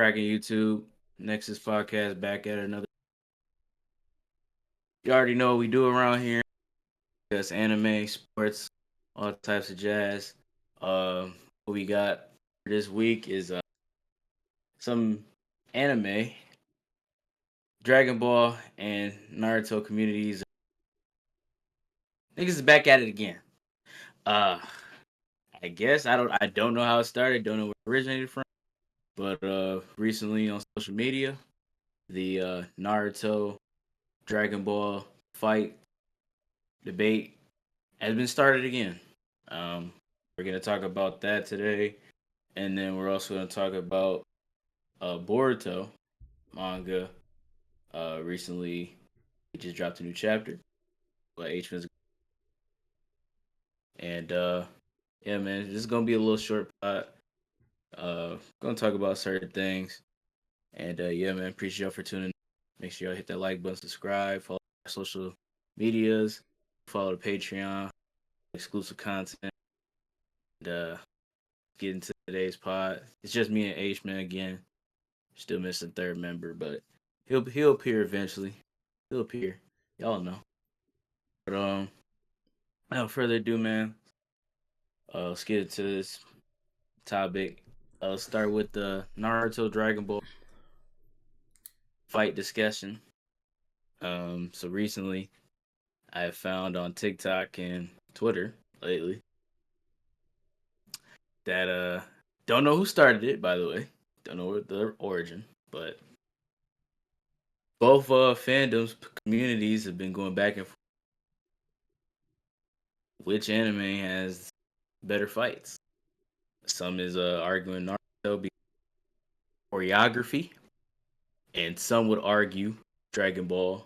Cracking YouTube, Nexus podcast back at another. You already know what we do around here. That's anime, sports, all types of jazz. What we got for this week is some anime, Dragon Ball and Naruto communities. Niggas is back at it again. Uh, I guess I don't know how it started. Don't know where it originated from. But recently on social media, the Naruto Dragon Ball fight debate has been started again. Um, we're gonna talk about that today, and then we're also gonna talk about Boruto manga. Recently, it just dropped a new chapter by H. And yeah, man, this is gonna be a little short pod. Gonna talk about certain things, and yeah, man, appreciate y'all for tuning in. Make sure y'all hit that like button, subscribe, follow our social medias, follow the Patreon, exclusive content, and get into today's pod. It's just me and H man again. Still missing third member, but he'll appear eventually. He'll appear. Y'all know. But without further ado, man, let's get into this topic. Let's start with the Naruto Dragon Ball fight discussion. So recently I have found on TikTok and Twitter lately that don't know who started it, by the way. Don't know what the origin, but both fandoms communities have been going back and forth. Which anime has better fights? Some is arguing Naruto because choreography, and some would argue Dragon Ball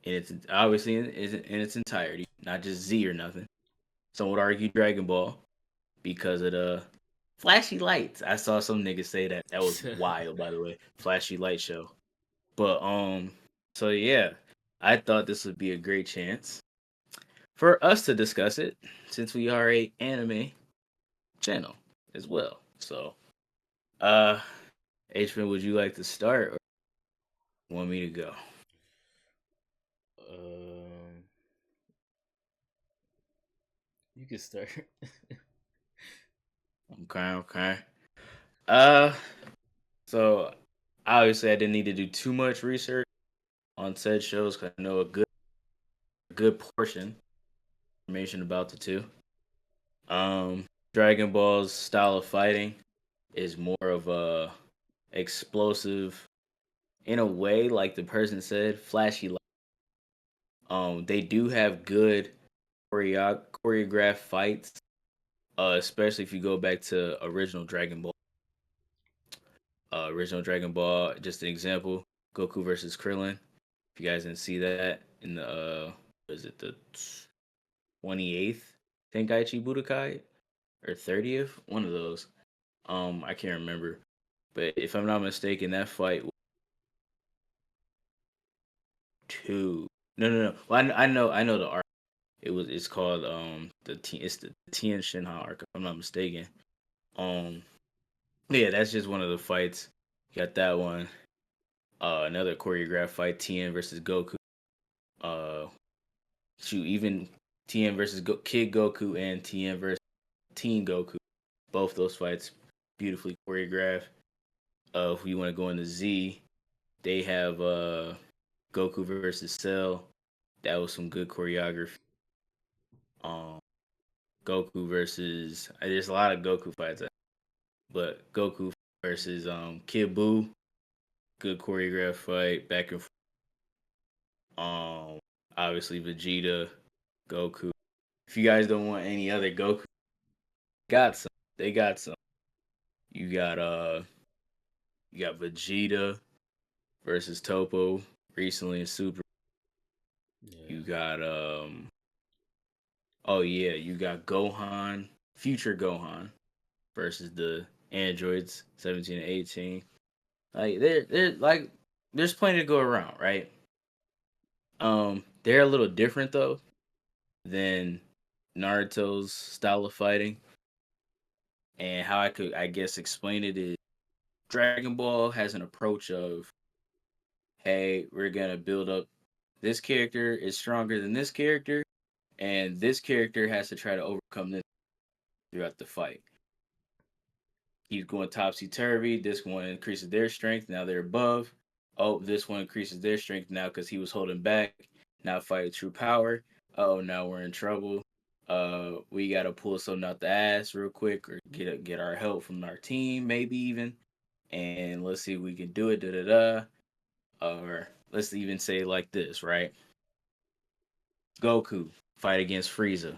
in its obviously in its entirety, not just Z or nothing. Some would argue Dragon Ball because of the flashy lights. I saw some niggas say that. That was wild, by the way. Flashy light show. But so yeah, I thought this would be a great chance for us to discuss it since we are a anime channel as well. So, uh, H-Man, would you like to start or want me to go? Um, you can start. Okay. Uh, so obviously I didn't need to do too much research on said shows because I know a good portion of information about the two. Um, Dragon Ball's style of fighting is more of a explosive, in a way, like the person said, flashy. They do have good choreographed fights, especially if you go back to original Dragon Ball. Just an example, Goku versus Krillin. If you guys didn't see that in the was it the 28th Tenkaichi Budokai or 30th? One of those. I can't remember. But if I'm not mistaken, that fight was two. No. Well, I know the arc. It's called it's the Tien Shinhan arc. If I'm not mistaken. Um, yeah, that's just one of the fights. You got that one. Another choreographed fight, Tien versus Goku. Uh, shoot, even Tien versus Kid Goku and Tien versus Teen Goku. Both those fights beautifully choreographed. If you want to go into Z, they have Goku versus Cell. That was some good choreography. Um, Goku versus there's a lot of Goku fights, but Goku versus Kid Buu, good choreographed fight back and forth. Obviously Vegeta, Goku. If you guys don't want any other Goku, got some. They got some. You got you got Vegeta versus Topo recently in Super. Yeah. You got oh yeah, you got Gohan, future Gohan versus the androids 17 and 18. Like they're like there's plenty to go around, right? They're a little different though than Naruto's style of fighting. And how I could I guess explain it is Dragon Ball has an approach of, hey, we're gonna build up this character is stronger than this character, and this character has to try to overcome this throughout the fight. He's going topsy turvy. This one increases their strength. Now they're above. Oh, this one increases their strength now because he was holding back. Now fight with true power. Oh, now we're in trouble. We gotta pull something out the ass real quick, or get our help from our team, maybe even. And let's see if we can do it. Da da da. Or let's even say like this, right? Goku fight against Frieza.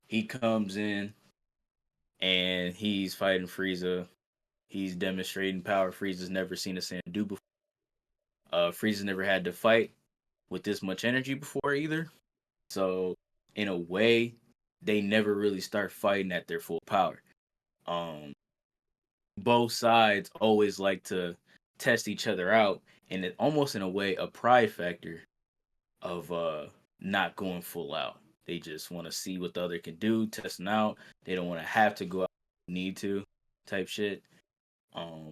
He comes in and he's fighting Frieza. He's demonstrating power Frieza's never seen a Saiyan do before. Frieza never had to fight with this much energy before either. So in a way, they never really start fighting at their full power. Um, both sides always like to test each other out, and it almost in a way a pride factor of not going full out. They just want to see what the other can do, testing out. They don't want to have to go out need to type shit. Um,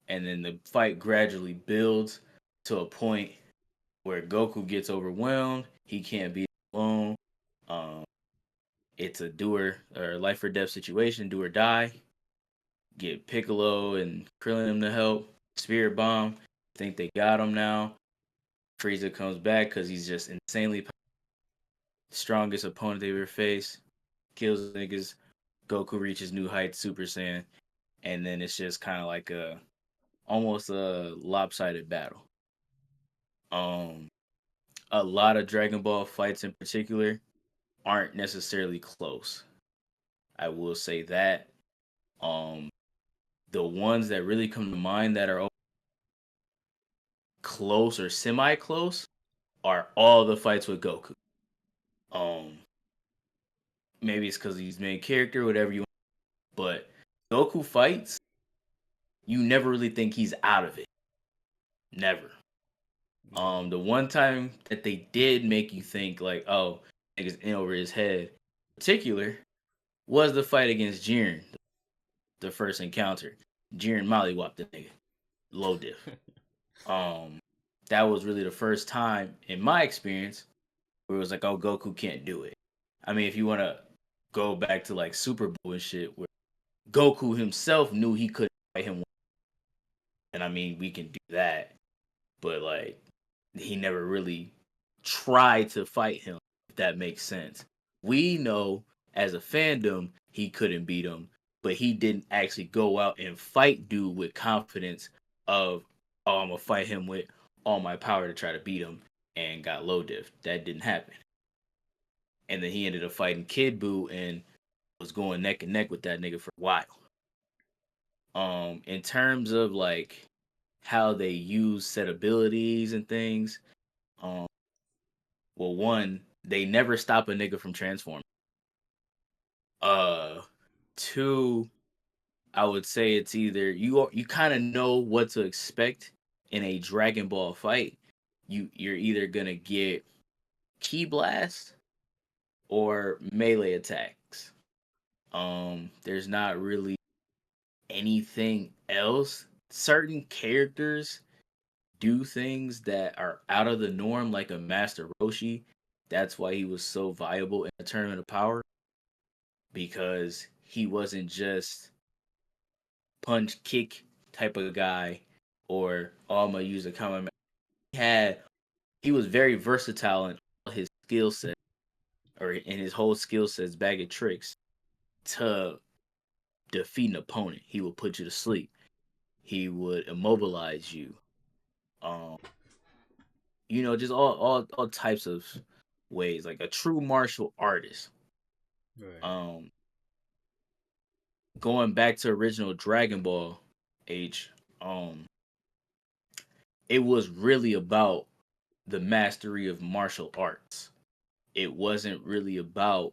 and then the fight gradually builds to a point where Goku gets overwhelmed. He can't be alone. Um, it's a do or life or death situation, do or die. Get Piccolo and Krillin to help. Spirit Bomb. Think they got him now. Frieza comes back because he's just insanely strongest opponent they ever faced. Kills niggas. Goku reaches new heights, Super Saiyan, and then it's just kind of like a almost a lopsided battle. Um, a lot of Dragon Ball fights in particular aren't necessarily close. I will say that. Um, the ones that really come to mind that are close or semi close are all the fights with Goku. Um, maybe it's because he's main character, whatever you want, but Goku fights, you never really think he's out of it. Never. Yeah. The one time that they did make you think like, oh, niggas in over his head, in particular, was the fight against Jiren, the first encounter. Jiren mollywopped the nigga, low diff. Um, that was really the first time in my experience where it was like, oh, Goku can't do it. I mean, if you want to go back to like Super Bowl and shit, where Goku himself knew he couldn't fight him, and I mean, we can do that, but like, he never really tried to fight him, if that makes sense. We know as a fandom he couldn't beat him, but he didn't actually go out and fight dude with confidence of, oh, I'm gonna fight him with all my power to try to beat him, and got low diff. That didn't happen. And then he ended up fighting Kid Buu and was going neck and neck with that nigga for a while. In terms of like how they use set abilities and things, um, well, one, they never stop a nigga from transforming. Uh, two, I would say it's either you kind of know what to expect in a Dragon Ball fight. You're either gonna get Ki Blast or melee attacks. There's not really anything else. Certain characters do things that are out of the norm, like a Master Roshi. That's why he was so viable in a Tournament of Power, because he wasn't just punch kick type of guy or, oh, I'm gonna use a common. He was very versatile in all his skill set, or in his whole skill set's bag of tricks to defeat an opponent. He would put you to sleep. He would immobilize you. Um, just all types of ways, like a true martial artist. Right. Um, going back to original Dragon Ball H, um, it was really about the mastery of martial arts. It wasn't really about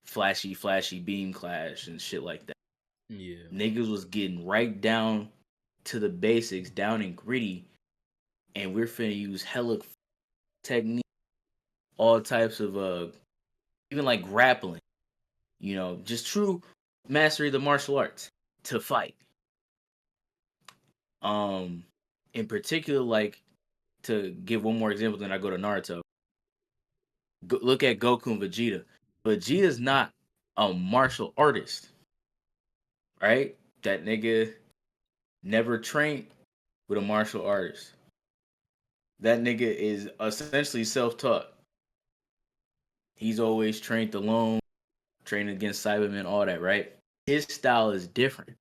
flashy beam clash and shit like that. Yeah. Niggas was getting right down to the basics, down and gritty, and we're finna use hella technique, all types of even like grappling, just true mastery of the martial arts to fight. Um, in particular, like to give one more example, then I go to Naruto. Look at Goku and Vegeta. Vegeta's not a martial artist, right? That nigga never trained with a martial artist. That nigga is essentially self-taught. He's always trained alone, trained against Cybermen, all that, right? His style is different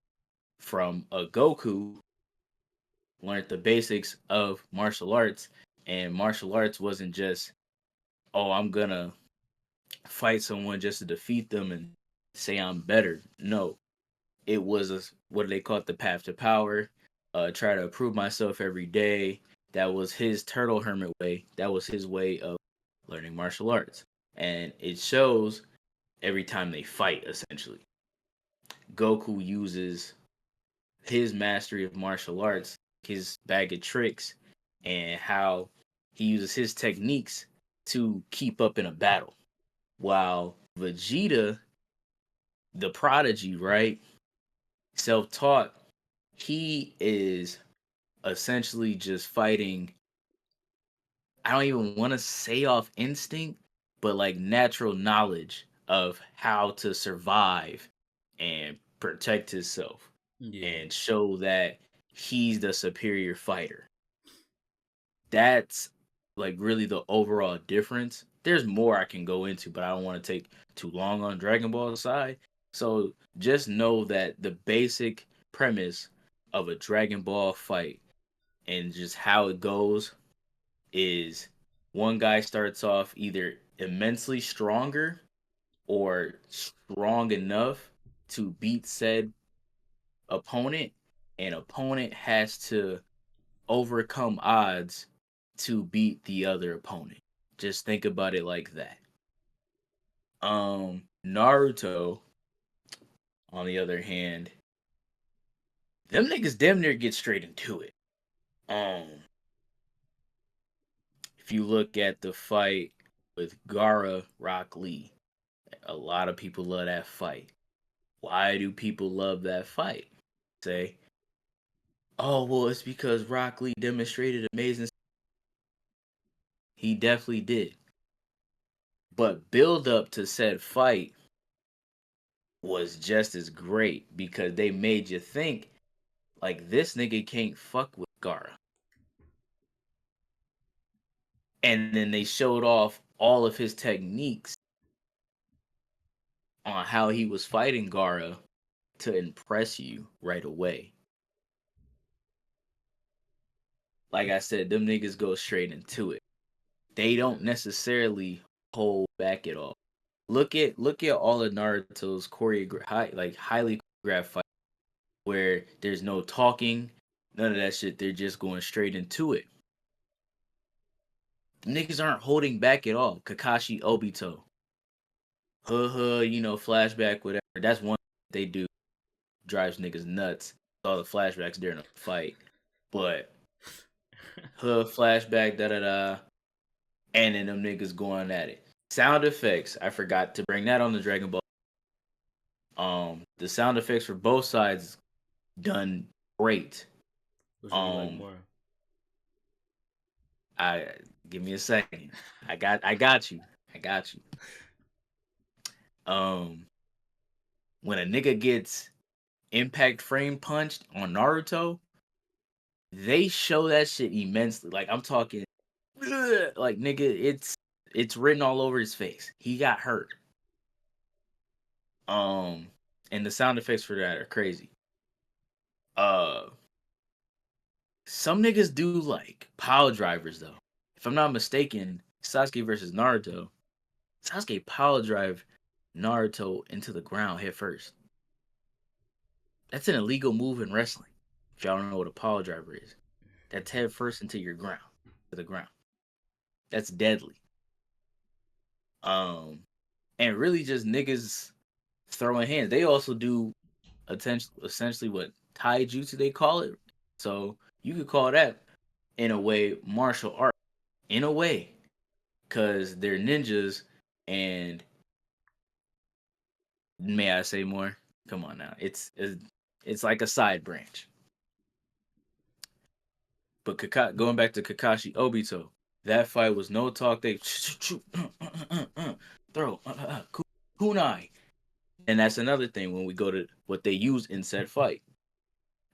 from a Goku learned the basics of martial arts, and martial arts wasn't just, oh, I'm gonna fight someone just to defeat them and say I'm better. No, it was what they call it, the path to power. Try to prove myself every day. That was his turtle hermit way. That was his way of learning martial arts, and it shows every time they fight. Essentially, Goku uses his mastery of martial arts, his bag of tricks, and how he uses his techniques to keep up in a battle. While Vegeta, the prodigy, right, self taught, he is essentially just fighting. I don't even want to say off instinct, but like natural knowledge of how to survive and protect himself Yeah. and show that he's the superior fighter. That's like really the overall difference. There's more I can go into, but I don't want to take too long on Dragon Ball side. So just know that the basic premise of a Dragon Ball fight and just how it goes is one guy starts off either immensely stronger or strong enough to beat said opponent, and opponent has to overcome odds to beat the other opponent. Just think about it like that. Naruto, on the other hand, them niggas damn near get straight into it. Um, if you look at the fight with Gara Rock Lee, a lot of people love that fight. Why do people love that fight? Say, oh well, it's because Rock Lee demonstrated amazing. He definitely did. But build up to said fight was just as great because they made you think like this nigga can't fuck with Gara. And then they showed off all of his techniques on how he was fighting Gara to impress you right away. Like I said, them niggas go straight into it. They don't necessarily hold back at all. Look at all of Naruto's like highly choreographed fights where there's no talking, none of that shit. They're just going straight into it. The niggas aren't holding back at all. Kakashi Obito, flashback, whatever. That's one they do drives niggas nuts. All the flashbacks during a fight, but flashback, da da da, and then them niggas going at it. Sound effects, I forgot to bring that on the Dragon Ball. The sound effects for both sides done great. Which one you like more? I Give me a second. I got you. I got you. When a nigga gets impact frame punched on Naruto, they show that shit immensely. Like I'm talking, like nigga, it's written all over his face. He got hurt. And the sound effects for that are crazy. Uh, some niggas do like pile drivers though. If I'm not mistaken, Sasuke versus Naruto, Sasuke pile drive Naruto into the ground head first. That's an illegal move in wrestling. If y'all don't know what a pile driver is, that's head first into the ground. That's deadly. Um, and really just niggas throwing hands. They also do essentially what taijutsu they call it. So you could call that in a way martial art. In a way, because they're ninjas, and may I say more? Come on now, it's like a side branch. But going back to Kakashi Obito, that fight was no talk. They throw kunai, and that's another thing when we go to what they use in said fight.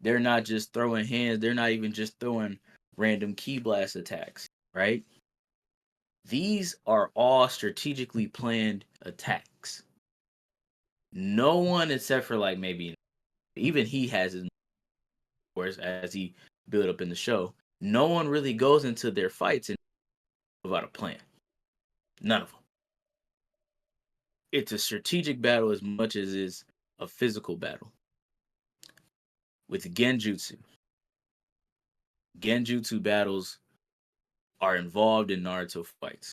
They're not just throwing hands. They're not even just throwing random ki blast attacks, right? These are all strategically planned attacks. No one except for like maybe even he has his course as he built up in the show. No one really goes into their fights without a plan. None of them. It's a strategic battle as much as it's a physical battle. With Genjutsu battles are involved in Naruto fights.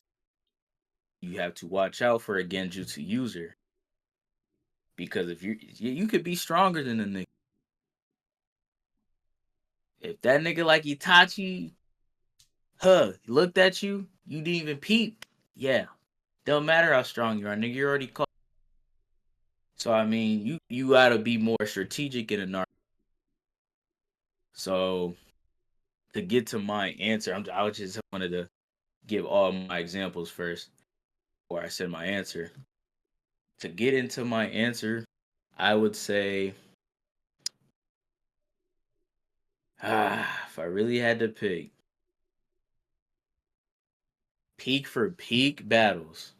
You have to watch out for a Genjutsu user because if you could be stronger than a nigga. If that nigga like Itachi, looked at you, you didn't even peep. Yeah, don't matter how strong you are, nigga. You're already caught. So I mean, you gotta be more strategic in a Naruto. So to get to my answer, I just wanted to give all my examples first before I said my answer. To get into my answer, I would say, if I really had to pick, peak for peak battles,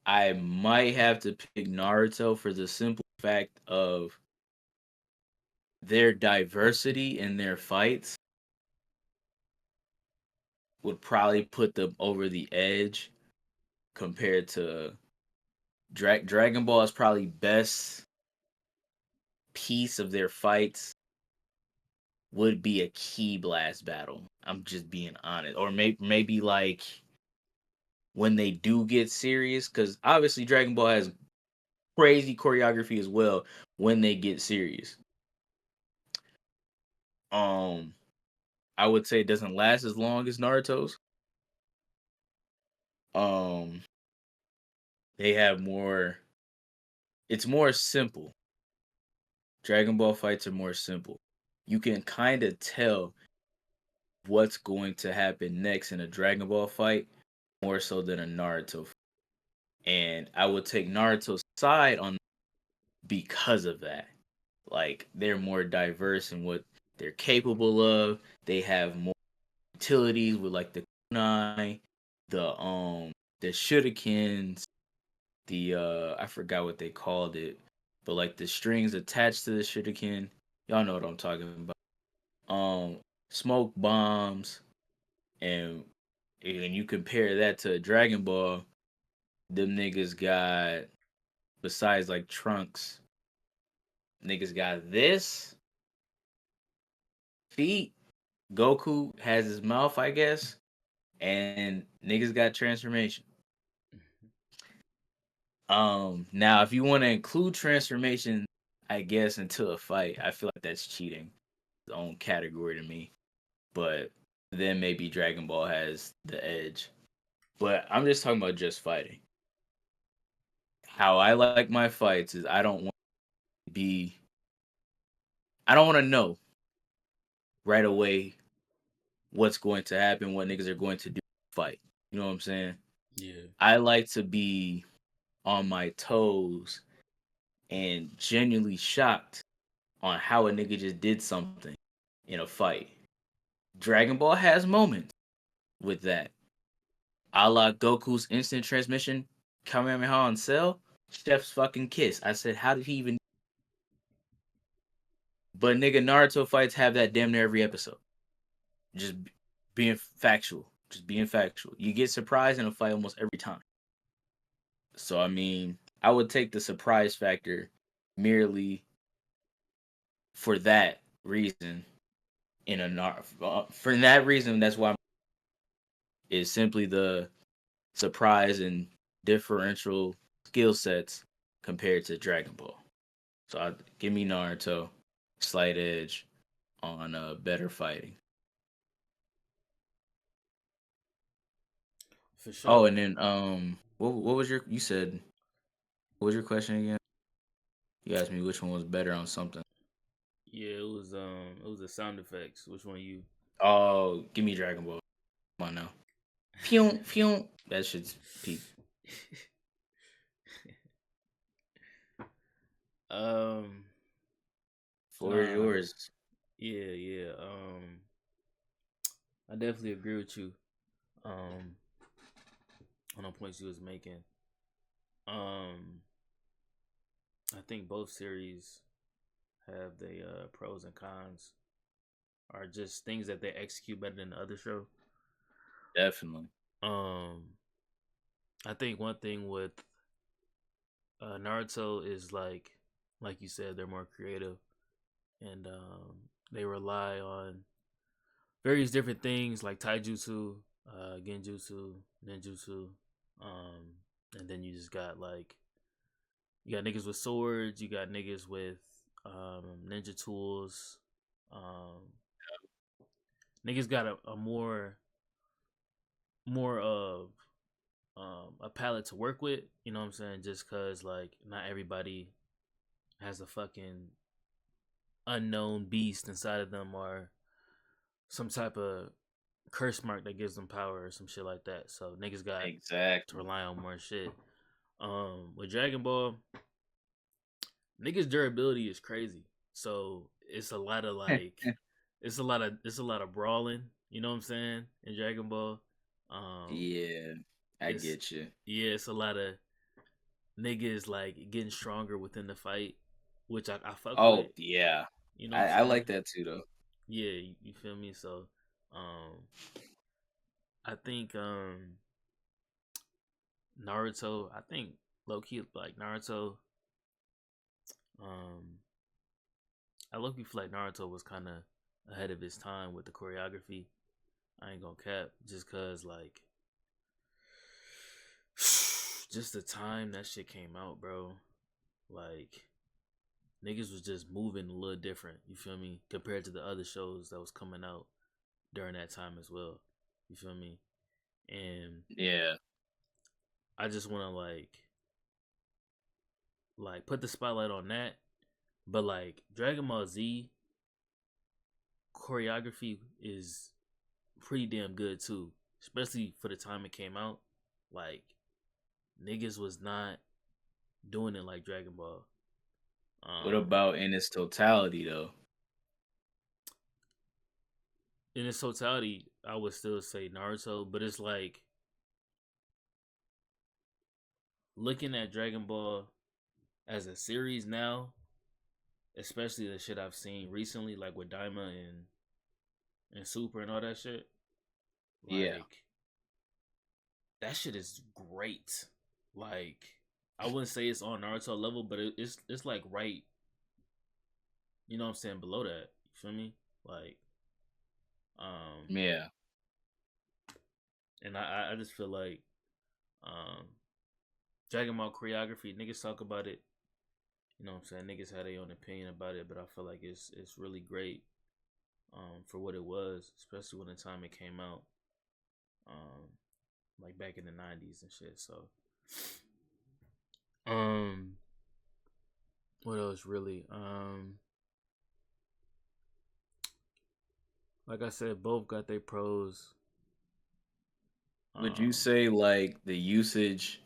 I might have to pick Naruto for the simple fact of their diversity in their fights would probably put them over the edge compared to Dragon Ball is probably best piece of their fights would be a ki blast battle. I'm just being honest. Or maybe like when they do get serious, because obviously Dragon Ball has crazy choreography as well when they get serious. Um, I would say it doesn't last as long as Naruto's. Um, they have more. It's more simple. Dragon Ball fights are more simple. You can kind of tell what's going to happen next in a Dragon Ball fight more so than a Naruto fight. And I would take Naruto's side on because of that. Like they're more diverse in what they're capable of. They have more utilities with like the kunai, the shurikens, the I forgot what they called it, but like the strings attached to the shuriken. Y'all know what I'm talking about. Um, smoke bombs, and you compare that to Dragon Ball, them niggas got besides like Trunks, niggas got this feet. Goku has his mouth, I guess, and niggas got transformation. Now if you want to include transformation, I guess into a fight, I feel like that's cheating. Its own category to me. But then maybe Dragon Ball has the edge. But I'm just talking about just fighting. How I like my fights is be I don't want to know right away what's going to happen, what niggas are going to do fight. You know what I'm saying? Yeah. I like to be on my toes and genuinely shocked on how a nigga just did something in a fight. Dragon Ball has moments with that. A la Goku's instant transmission, Kamehameha on Cell, Chef's fucking kiss. I said, how did he even? But nigga, Naruto fights have that damn near every episode. Just being factual. Just being factual. You get surprised in a fight almost every time. So I mean, I would take the surprise factor merely for that reason. For that reason, that's why is simply the surprise and differential skill sets compared to Dragon Ball. So give me Naruto, slight edge on better fighting. For Oh, sure. and then what was your you said what was your question again? You asked me which one was better on something. Yeah, it was the sound effects. Which one you? Oh, give me Dragon Ball. Come on now. Phew, phew. That shit's peak. um, Floor is nah, yours. yeah. I definitely agree with you. On the points you was making. Um, I think both series have the pros and cons. Are just things that they execute better than the other show. Definitely. Um, I think one thing with Naruto is like you said, they're more creative and they rely on various different things like taijutsu, genjutsu, ninjutsu, um, and then you just got you got niggas with swords, you got niggas with ninja tools, um, niggas got a more of a palette to work with. You know what I'm saying? Just cause like not everybody has a fucking unknown beast inside of them or some type of curse mark that gives them power or some shit like that. So niggas got to Exactly. rely on more shit. With Dragon Ball, niggas durability is crazy. So it's a lot of it's a lot of brawling, you know what I'm saying, in Dragon Ball. Um Yeah, I it's get you. yeah, it's a lot of niggas like getting stronger within the fight, which I fuck with. Oh, yeah. You know what I'm I saying? like that too, though. Yeah, you feel me? So, um, I think Naruto. I think low key like Naruto. Um, I low key feel like Naruto was kind of ahead of his time with the choreography. I ain't gonna cap, just cause like, just the time that shit came out, bro. Like niggas was just moving a little different. You feel me? Compared to the other shows that was coming out during that time as well. You feel me? And Yeah. I just want to put the spotlight on that. But like Dragon Ball Z choreography is pretty damn good too, especially for the time it came out. Like niggas was not doing it like Dragon Ball. What Um, about in its totality, though? in its totality, I would still say Naruto, but it's like looking at Dragon Ball as a series now, especially the shit I've seen recently, like with Daima and Super and all that shit. Yeah. Like that shit is great. Like I wouldn't say it's on Naruto level, but it's like right, you know what I'm saying, below that. You feel me? Like, um, Yeah. and I just feel like um Dragon Ball choreography, niggas talk about it. You know what I'm saying? Niggas had their own opinion about it, but I feel like it's really great for what it was, especially when the time it came out. Um like back in the 90s and shit. So um what else really? Like I said, both got their pros. Would you Um say like the usage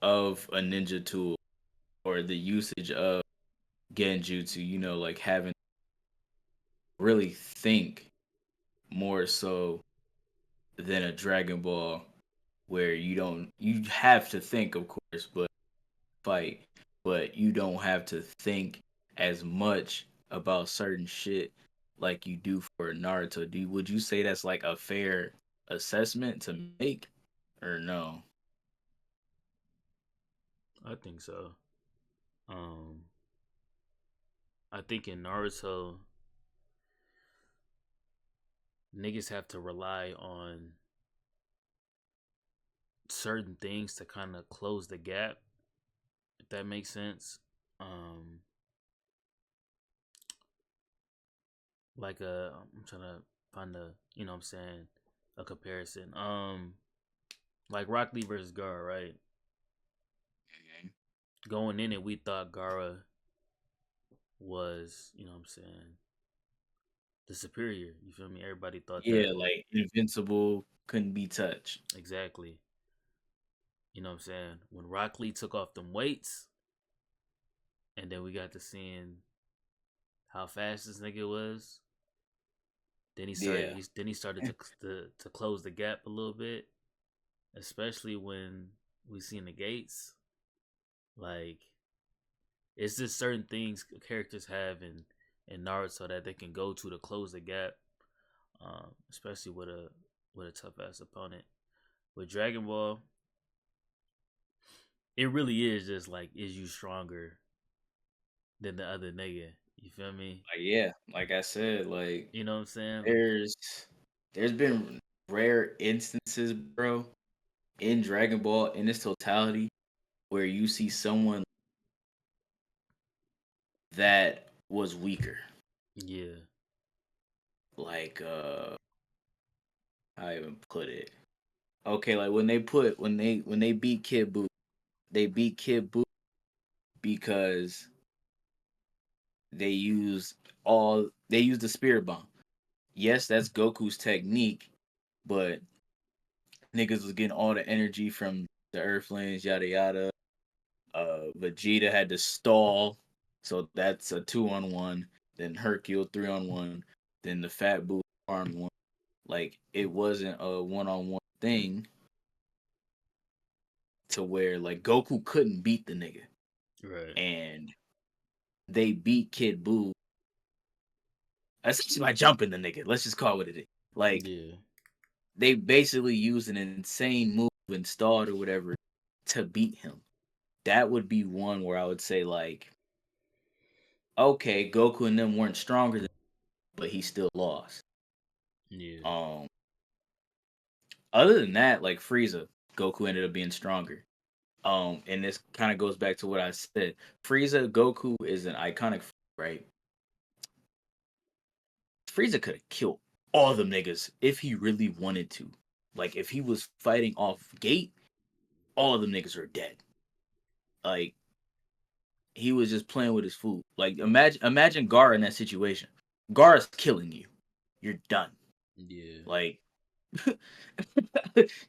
of a ninja tool or the usage of genjutsu, like having to really think more so than a Dragon Ball where you have to think, of course, but fight, but you don't have to think as much about certain shit like you do for Naruto. Would you say that's like a fair assessment to make or no? I think so. Um I think in Naruto niggas have to rely on certain things to kind of close the gap, if that makes sense. Um, I'm trying to find you know what I'm saying, a comparison. Like Rock Lee versus Gara, right? Going in it, we thought Gara was, you know what I'm saying, the superior. You feel me? Everybody thought Yeah, that. like invincible, couldn't be touched. Exactly. You know what I'm saying? When Rock Lee took off them weights, and then we got to seeing how fast this nigga was. Then he started. Yeah, Then he started to close the gap a little bit, especially when we seen the gates. Like it's just certain things characters have in Naruto that they can go to close the gap, especially with a tough ass opponent. With Dragon Ball, it really is just like, is you stronger than the other nigga? You feel me? like yeah, like I said, like You know what I'm saying? there's there's been rare instances, bro, in Dragon Ball in its totality where you see someone that was weaker. Yeah, Like how I even put it. Okay, like when they beat Kid Buu, they beat Kid Buu because they used the spirit bomb. Yes, that's Goku's technique, but niggas was getting all the energy from the Earthlings, yada yada. Vegeta had to stall, so that's a 2-on-1. Then Hercule 3-on-1. Then the Fat Boo 4-on-1. Like it wasn't a 1-on-1 thing to where like Goku couldn't beat the nigga, right. and they beat Kid Buu essentially by jumping the nigga. Let's just call it what it is. Like Yeah, they basically used an insane move and stalled or whatever to beat him. That would be one where I would say like, okay, Goku and them weren't stronger than, but he still lost. yeah, Um, other than that, like Frieza, Goku ended up being stronger. And this kind of goes back to what I said. Frieza, Goku is an iconic, right? Frieza could have killed all them niggas if he really wanted to. Like if he was fighting off gate, all of them niggas are dead. Like he was just playing with his food. Like imagine Gar in that situation. Gar's killing you. You're done. yeah, Like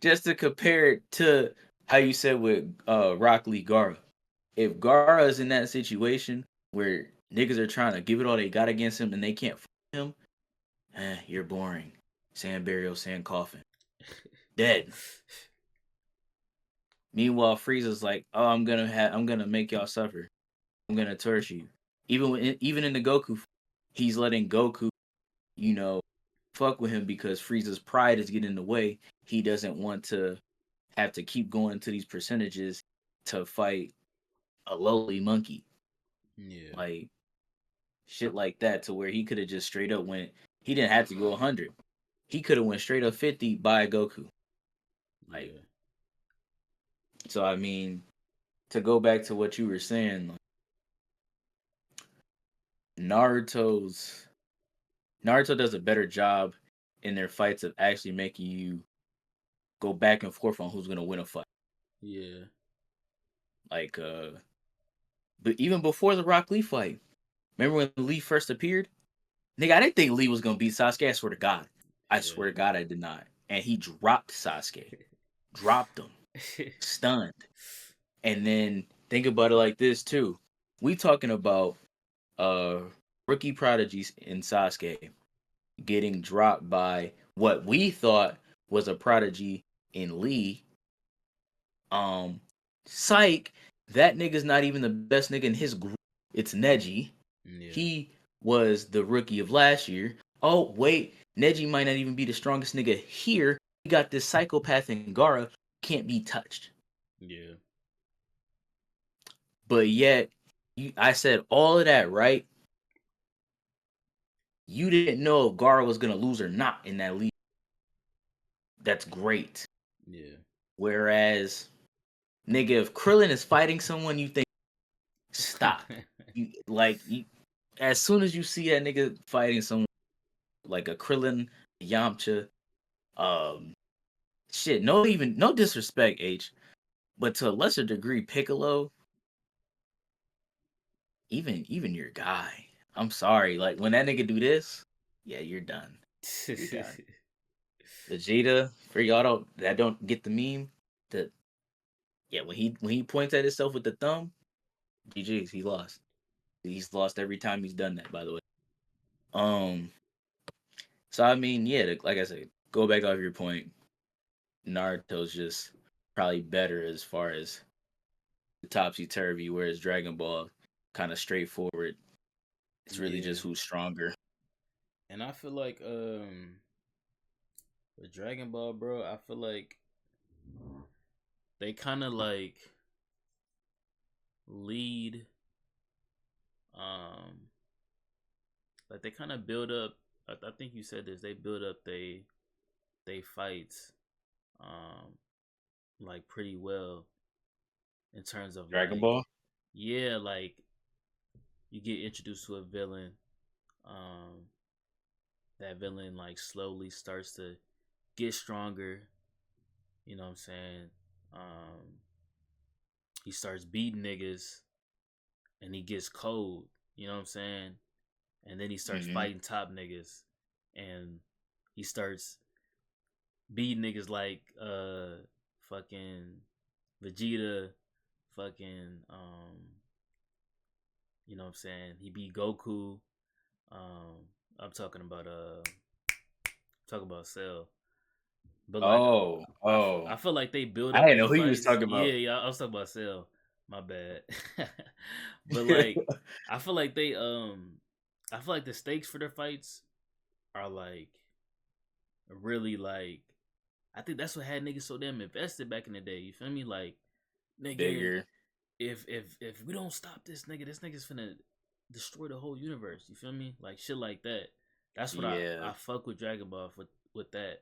just to compare it to how you said with Rock Lee Gara. If Gara is in that situation where niggas are trying to give it all they got against him and they can't fight him, you're boring. Sand burial, sand coffin. Dead. Meanwhile, Frieza's like, "Oh, I'm gonna make y'all suffer. I'm gonna torture you." Even in the Goku, he's letting Goku, you know, fuck with him because Frieza's pride is getting in the way. He doesn't want to have to keep going to these percentages to fight a lowly monkey, yeah, like shit like that, to where he could have just straight up went. He didn't have to go 100. He could have went straight up 50 by Goku. Like yeah, so, I mean, to go back to what you were saying, like, Naruto's Naruto does a better job in their fights of actually making you go back and forth on who's gonna win a fight. yeah, Like, but even before the Rock Lee fight, remember when Lee first appeared? Nigga, I didn't think Lee was gonna beat Sasuke. I swear to God, I yeah. swear to God, I did not. And he dropped Sasuke, dropped him, stunned. And then think about it like this too. We talking about uh rookie prodigies in Sasuke getting dropped by what we thought was a prodigy in Lee. Um, Psych, that nigga's not even the best nigga in his group. It's Neji. Yeah, He was the rookie of last year. Oh, wait, Neji might not even be the strongest nigga here. He got this psychopath in Gara, can't be touched. yeah, But yet, I said all of that, right? You didn't know if Gara was gonna lose or not in that league. That's great. yeah, Whereas, nigga, if Krillin is fighting someone, you think stop. As soon as you see that nigga fighting someone like a Krillin, Yamcha, um, shit, no disrespect, H, but to a lesser degree, Piccolo, even your guy. I'm sorry. Like when that nigga do this, yeah, you're done. You're done. Vegeta, for y'all don't get the meme, the yeah, when he points at himself with the thumb, GG's, he lost. He's lost every time he's done that, by the way. Um, so I mean, yeah, like I said, go back off your point. Naruto's just probably better as far as the topsy turvy, whereas Dragon Ball kind of straightforward. It's really Yeah. just who's stronger. And I feel like with Dragon Ball, bro, I feel like they kind of like lead um like they kind of build up. I think you said this. They build up they fights um like pretty well in terms of Dragon like, Ball. yeah, like you get introduced to a villain, um that villain like slowly starts to get stronger, you know what I'm saying? um he starts beating niggas and he gets cold, you know what I'm saying? And then he starts Mm-hmm. fighting top niggas and he starts beating niggas like fucking Vegeta, fucking you know what I'm saying? He beat Goku. I'm talking about Cell. But like Oh, I feel like they build I up didn't know their who you was fights. talking Yeah, about. yeah, I was talking about Cell. My bad. But like I feel like I feel like the stakes for their fights are like really like, I think that's what had niggas so damn invested back in the day. You feel me? Like, nigga, Bigger, if we don't stop this nigga's finna destroy the whole universe. You feel me? Like shit like that. That's what yeah. I fuck with Dragon Ball with that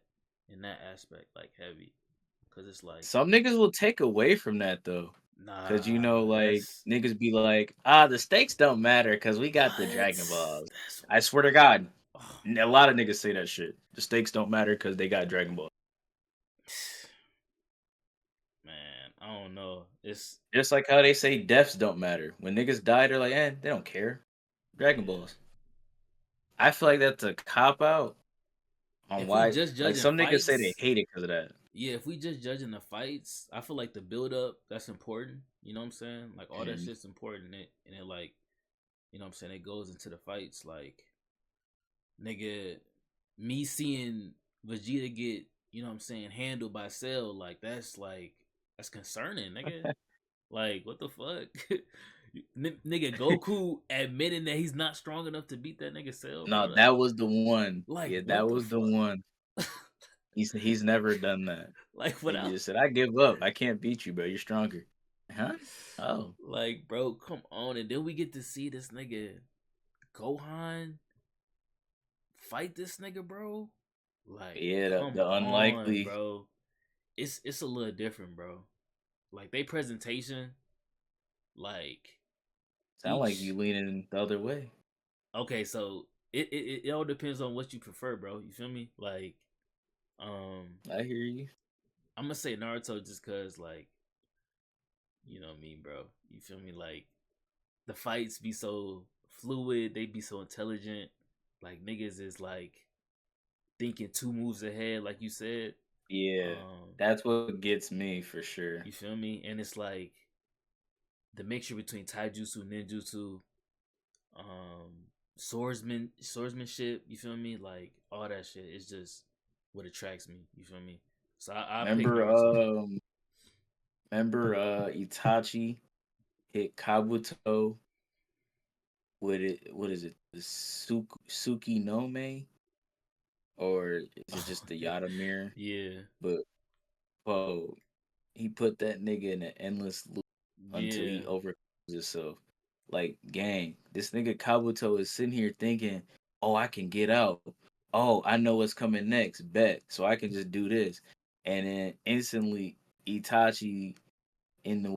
in that aspect, like heavy. Cause it's like, Some niggas will take away from that though. Cause nah, like that's niggas be like, the stakes don't matter because we got the what? Dragon Balls. That's I swear to God, oh, a lot of niggas say that shit. The stakes don't matter because they got Dragon Ball. man, I don't know. It's Just like how they say deaths don't matter. When niggas die, they're like, they don't care. Dragon yeah. Balls. I feel like that's a cop out on If we why. just Like judging some niggas say they fights, hate it because of that. yeah, if we just judging the fights, I feel like the build up that's important. You know what I'm saying? Like all that Mhm. shit's important. And it like, you know what I'm saying? It goes into the fights. Like, nigga, me seeing Vegeta get, you know what I'm saying, handled by Cell, that's concerning, nigga. Like, what the fuck? Nigga, Goku admitting that he's not strong enough to beat that nigga Cell, No, bro. that was the one. Like, Yeah, that what the was the fuck? one. He's never done that. Like, He without just said, "I give up. I can't beat you, bro. You're stronger." Huh? Oh, like, bro, come on. And then we get to see this nigga Gohan fight this nigga, bro. Like, yeah. come The on, unlikely. bro. It's a little different, bro. Like they presentation, like Sound like each you leaning the other way. okay, so it all depends on what you prefer, bro. You feel me? Like, um, I hear you. I'm gonna say Naruto just cause like, you know what I mean, bro. You feel me? Like the fights be so fluid, they be so intelligent. Like niggas is like thinking two moves ahead, like you said. Yeah, Um, that's what gets me for sure. you feel me? And it's like the mixture between taijutsu, ninjutsu, swordsmanship, you feel me? Like all that shit is just what attracts me, you feel me? So I pick Remember, Naruto. remember, Itachi hit Kabuto with it. What is it? The Suki no Me, or is it just the Yada mirror? Yeah, But oh, he put that nigga in an endless loop until yeah, he overcomes himself. Like, gang, this nigga Kabuto is sitting here thinking, oh, I can get out. Oh, I know what's coming next. Bet. So I can just do this. And then instantly Itachi in the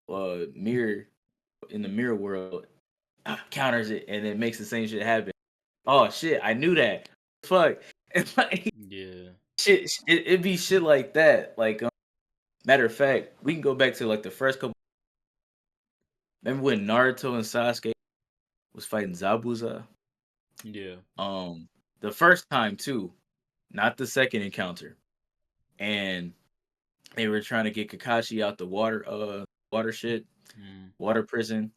mirror world counters it and it makes the same shit happen. Oh shit, I knew that. Fuck. It's like yeah. shit, it be shit like that. Like matter of fact, we can go back to like the first couple. Remember when Naruto and Sasuke was fighting Zabuza. Yeah. Um, the first time too, not the second encounter, and they were trying to get Kakashi out the water shit, Mm. water prison,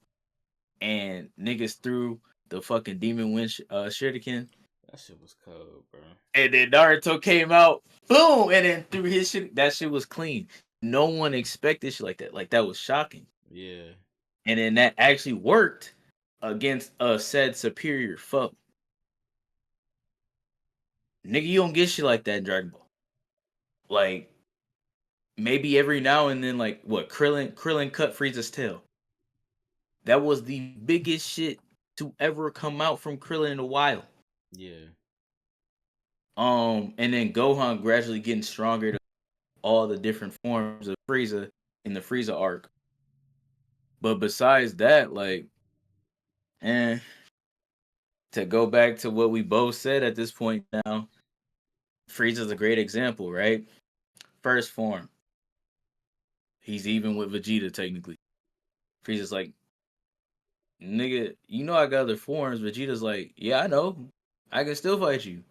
and niggas threw the fucking demon wind shuriken, That shit was cold, bro. and then Naruto came out, boom, and then threw his shit. That shit was clean. No one expected shit like that. Like that was shocking. Yeah. And then that actually worked against a said superior foe. Nigga, you don't get shit like that in Dragon Ball. Like maybe every now and then, like what Krillin cut Frieza's tail. That was the biggest shit to ever come out from Krillin in a while. Yeah. And then Gohan gradually getting stronger to all the different forms of Frieza in the Frieza arc. But besides that, like, eh, to go back to what we both said at this point now, Frieza's a great example, right? First form. He's even with Vegeta technically. Frieza's like, nigga, you know I got other forms. Vegeta's like, yeah, I know. I can still fight you.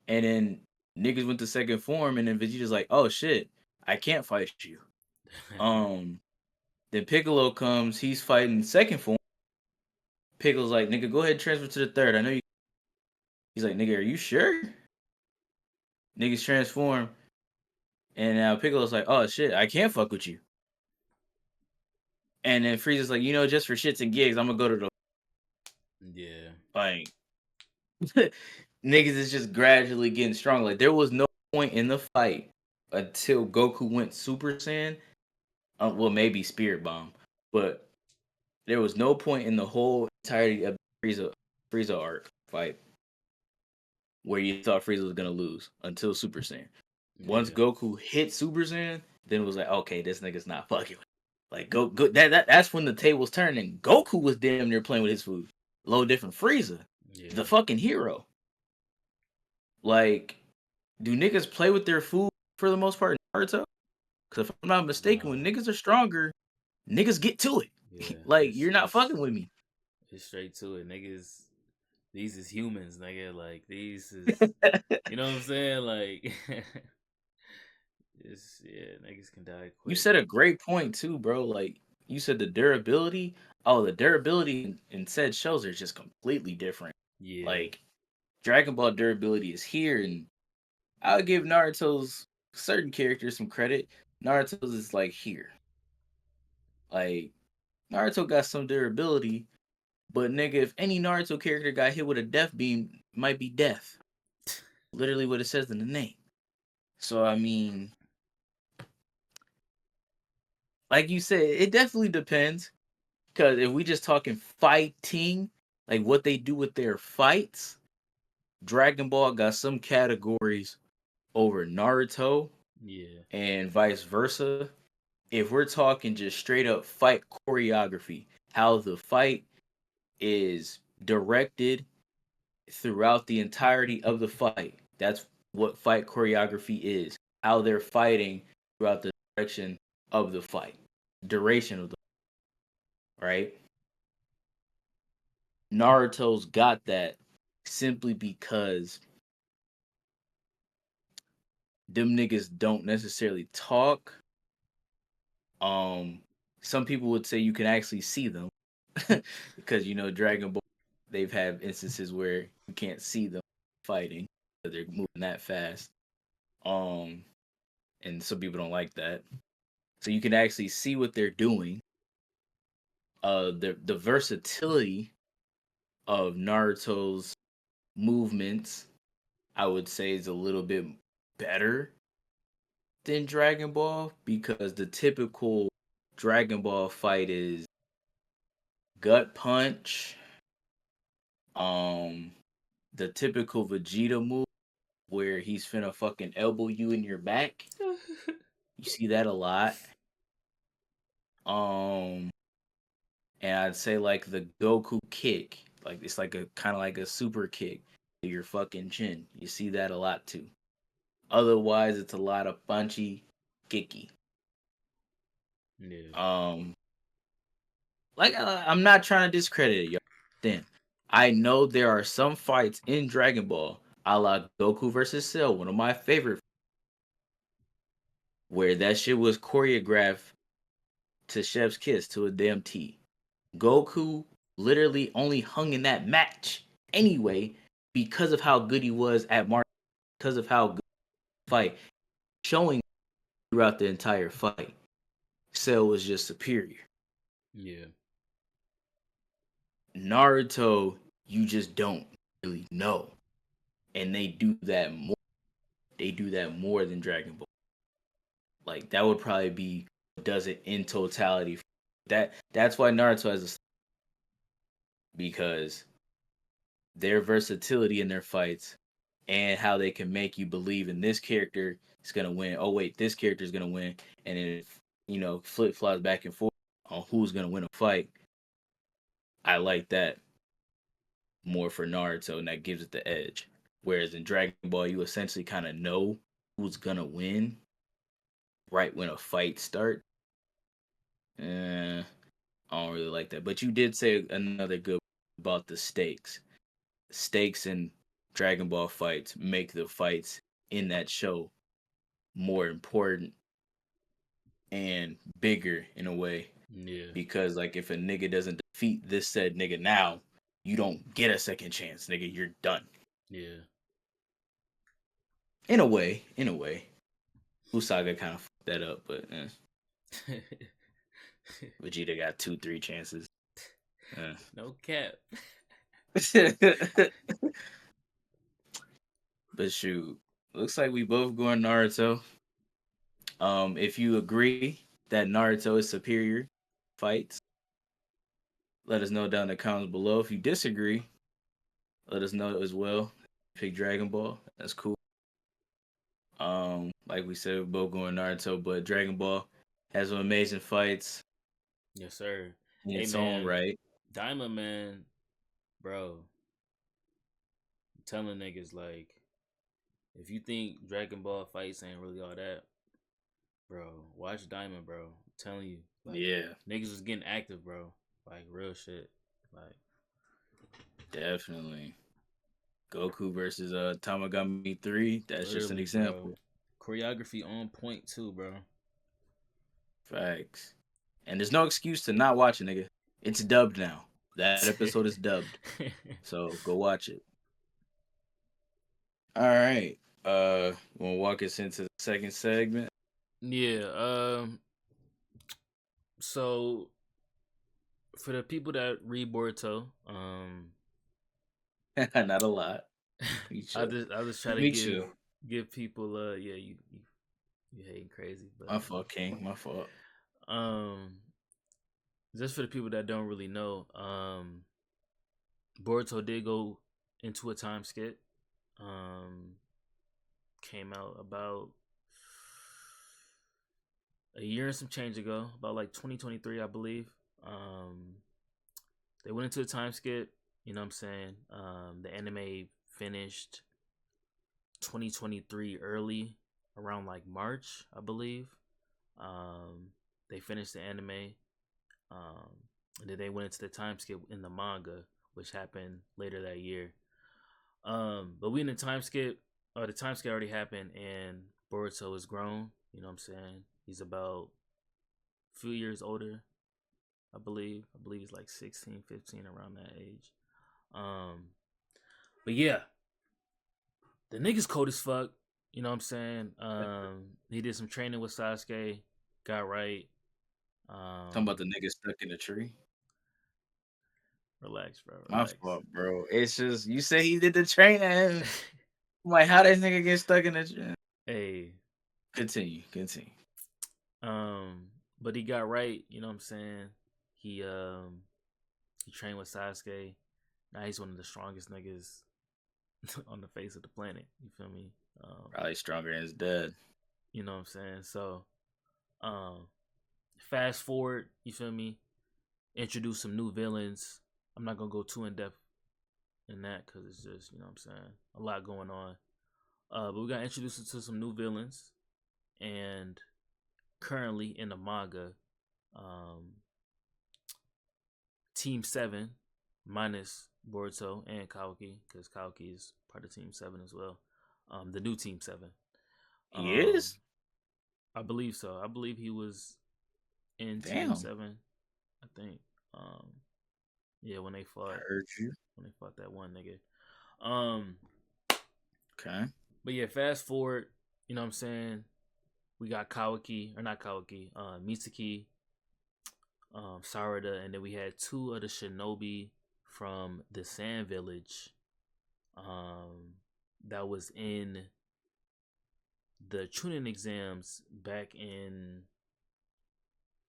And then niggas went to second form, and then Vegeta's like, oh shit, I can't fight you. Um, then Piccolo comes, he's fighting second form. Piccolo's like, nigga, go ahead and transfer to the third. I know you. He's like, nigga, are you sure? Niggas transform, and now Piccolo's like, oh shit, I can't fuck with you. And then Frieza's like, you know, just for shits and gigs, I'm gonna go to the Yeah. like. Niggas is just gradually getting strong. Like there was no point in the fight until Goku went Super Saiyan. Well, maybe Spirit Bomb, but there was no point in the whole entirety of Frieza arc fight where you thought Frieza was gonna lose until Super Saiyan. Once Yeah. Goku hit Super Saiyan, then it was like, okay, this nigga's not fucking with. Like that's when the tables turned and Goku was damn near playing with his food. Low different Frieza, Yeah. the fucking hero. Like, do niggas play with their food for the most part in Naruto? Because if I'm not mistaken, when Nah. niggas are stronger, niggas get to it. Yeah. Like, It's you're not fucking with me. it's straight to it, niggas. These is humans, nigga. Like these is, you know what I'm saying? Like, it's yeah, niggas can die You quick. said a great point too, bro. Like, you said the durability. Oh, the durability in said shows are just completely different. Yeah. Like, Dragon Ball durability is here, and I'll give Naruto's certain characters some credit. Naruto's is like here. Like, Naruto got some durability, but nigga, if any Naruto character got hit with a death beam, it might be death. Literally what it says in the name. So I mean, like you said, it definitely depends. Cause if we just talking fighting, like what they do with their fights, Dragon Ball got some categories over Naruto Yeah. and vice versa. If we're talking just straight up fight choreography, how the fight is directed throughout the entirety of the fight. That's what fight choreography is. How they're fighting throughout the direction of the fight, duration of the right. Naruto's got that simply because them niggas don't necessarily talk. Um, some people would say you can actually see them because you know Dragon Ball. They've had instances where you can't see them fighting because they're moving that fast. Um, and some people don't like that. So you can actually see what they're doing. The versatility of Naruto's movements, I would say, is a little bit better than Dragon Ball because the typical Dragon Ball fight is gut punch, um, the typical Vegeta move where he's finna fucking elbow you in your back. You see that a lot. Um, and I'd say like the Goku kick, like it's like a kind of like a super kick to your fucking chin. You see that a lot too. Otherwise, it's a lot of punchy, kicky. Yeah. Um, like I'm not trying to discredit it, yo. understand. I know there are some fights in Dragon Ball, a la Goku versus Cell, one of my favorite, where that shit was choreographed to Chef's Kiss to a damn T. Goku literally only hung in that match anyway because of how good he was at martial, because of how good the fight, showing throughout the entire fight. Cell was just superior. Yeah. Naruto, you just don't really know. And they do that more. They do that more than Dragon Ball. Like that would probably be does it in totality. That's why Naruto has a, because their versatility in their fights and how they can make you believe in this character is gonna win. Oh wait, this character is gonna win, and then flip flops back and forth on who's gonna win a fight. I like that more for Naruto, and that gives it the edge. Whereas in Dragon Ball, you essentially kind of know who's gonna win right when a fight starts. I don't really like that. But you did say another good about the stakes. Stakes in Dragon Ball fights make the fights in that show more important and bigger in a way. Yeah. Because like if a nigga doesn't defeat this said nigga now, you don't get a second chance, nigga. You're done. Yeah. In a way, in a way. Usaga kind of fucked that up, but Vegeta got 2-3 chances. No cap. But shoot, looks like we both going Naruto. If you agree that Naruto is superior fights, let us know down in the comments below. If you disagree, let us know as well. Pick Dragon Ball. That's cool. Like we said, we're both going Naruto, but Dragon Ball has some amazing fights Yes, sir. in Hey, its own man. right. Diamond Man, bro. I'm telling niggas, like, if you think Dragon Ball fights ain't really all that, bro, watch Diamond, bro. I'm telling you. Like, Yeah, niggas was getting active, bro. Like, real shit. Like, definitely. Goku versus Tamagami 3. That's just an literally, bro. example. Choreography on point, too, bro. Facts. And there's no excuse to not watch it, nigga. It's dubbed now. That episode is dubbed. So go watch it. All right. Wanna walk us into the second segment? Yeah, so for the people that read Boruto, Not a lot. I just try to Me too. give people yeah, you hating crazy, but My fault, King. My fault. um just for the people that don't really know, Boruto did go into a time skip. Um Came out about a year and some change ago, about like 2023, I believe. They went into a time skip, you know what I'm saying? The anime finished 2023 early, around like March, I believe. They finished the anime, um, and then they went into the time skip in the manga, which happened later that year. But we in the time skip, the time skip already happened, and Boruto is grown. You know what I'm saying? He's about a few years older, I believe. I believe he's like 16, 15, around that age. But yeah, the nigga's cold as fuck. You know what I'm saying? He did some training with Sasuke, got right. Talking about the nigga stuck in the tree. Relax, bro. My Relax. fault, bro. It's just you say he did the training. I'm like, how that nigga get stuck in the tree? Hey. Continue. But he got right. You know what I'm saying? He trained with Sasuke. Now he's one of the strongest niggas on the face of the planet. You feel me? Probably stronger than his dad. You know what I'm saying? So, fast forward. You feel me? Introduce some new villains. I'm not gonna go too in depth in that because it's just, you know what I'm saying, a lot going on. But we got introduced to some new villains, and currently in the manga, Team 7, minus Boruto and Kaoki, because Kaoki is part of Team 7 as well. The new Team 7. He is? I believe so. I believe he was in Team Damn. 7. I think. Yeah, when they fought Heard you. that one nigga. Um, Okay. but yeah, fast forward. You know what I'm saying? We got Kawaki, or not Kawaki, Mitsuki, Sarada, and then we had two of the shinobi from the Sand Village. That was in the Chunin exams back in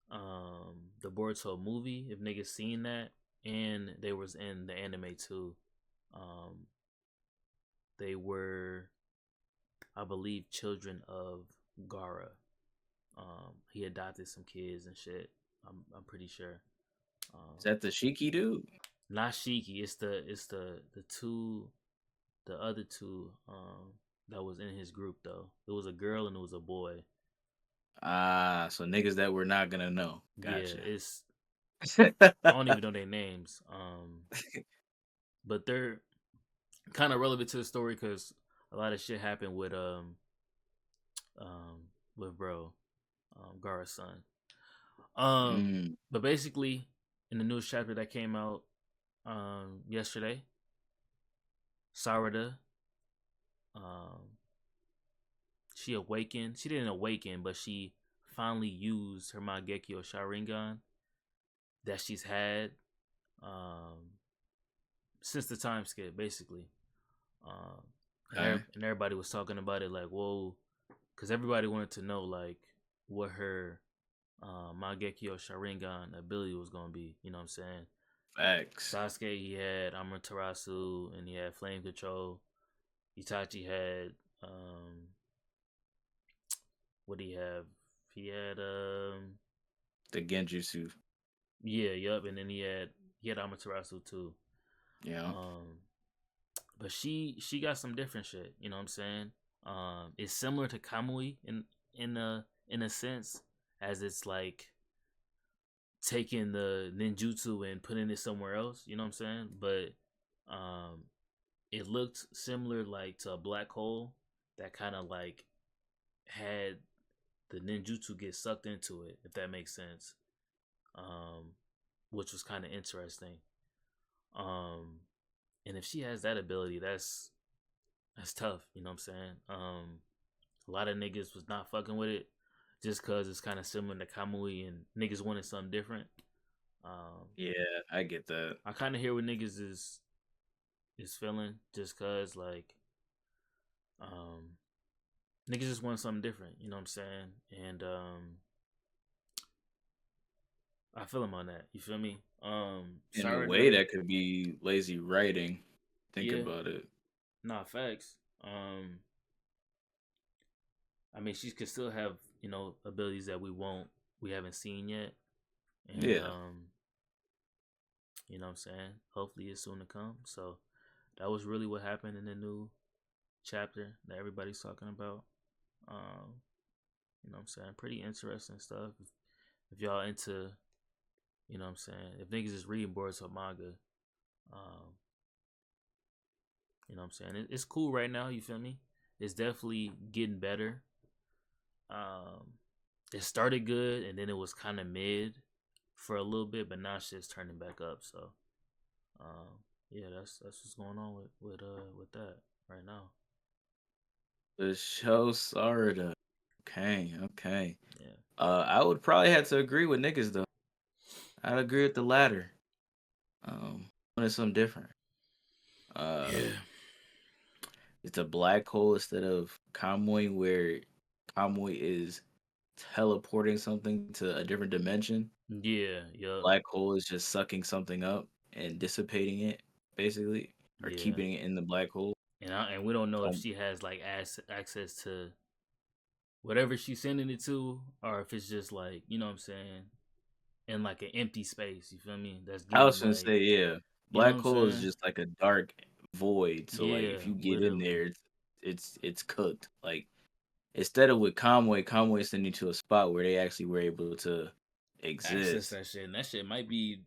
the Boruto movie. If niggas seen that, and they was in the anime too. They were, I believe, children of Gara. He adopted some kids and shit. I'm pretty sure. Is that the Shiki dude? Not Shiki. It's the two, the other two that was in his group though. It was a girl and it was a boy. Ah, so niggas that we're not gonna know. Yeah, Gotcha. it's I don't even know their names. But they're kind of relevant to the story because a lot of shit happened with bro, Gara's son. Mm. But basically, in the newest chapter that came out yesterday, Sarada, she awakened. She didn't awaken, but she finally used her Mangekyou Sharingan that she's had since the time skip, basically. Okay. And everybody was talking about it like, whoa, because everybody wanted to know like what her Mangekyou Sharingan ability was gonna be. You know what I'm saying? Facts. Sasuke, he had Amaterasu and he had Flame Control. Itachi had what do he have? He had The Genjutsu. yeah, yup, and then he had Amaterasu too. Yeah. But she got some different shit, you know what I'm saying? It's similar to Kamui in a sense, as it's like taking the ninjutsu and putting it somewhere else, you know what I'm saying? But it looked similar like to a black hole that kind of like had the ninjutsu get sucked into it, if that makes sense. Which was kind of interesting. And if she has that ability, that's tough, you know what I'm saying? A lot of niggas was not fucking with it just cause it's kind of similar to Kamui and niggas wanted something different. Yeah, I get that. I kind of hear what niggas is feeling just cause like niggas just want something different, you know what I'm saying? And I feel him on that. You feel me? In a way, Sarada, that could be lazy writing. Think yeah, about it. nah, facts. I mean, she could still have abilities that we haven't seen yet, and Yeah. you know what I'm saying. Hopefully, it's soon to come. So that was really what happened in the new chapter that everybody's talking about. You know what I'm saying? Pretty interesting stuff. If y'all into, you know what I'm saying, if niggas is reading Boruto manga, um, you know what I'm saying? It's cool right now, you feel me? It's definitely getting better. It started good and then it was kind of mid for a little bit, but now shit's turning back up. So, yeah, that's what's going on with that right now. The show Sarada. Okay, okay. Yeah, I would probably have to agree with niggas though. I'd agree with the latter. Wanted something different. Uh, yeah, it's a black hole instead of Kamui, where Kamui is teleporting something to a different dimension. yeah, yup, Black hole is just sucking something up and dissipating it, basically, or yeah. keeping it in the black hole. And we don't know if So she has like access to whatever she's sending it to, or if it's just like what I'm saying, in like an empty space. You feel me? That's I was getting gonna like say, yeah, you know what black I'm hole is saying? just like a dark void. So like, Yeah, if you get in literally. there, it's cooked. Like instead of with Conway sent you to a spot where they actually were able to Access exist. that shit, and that shit might be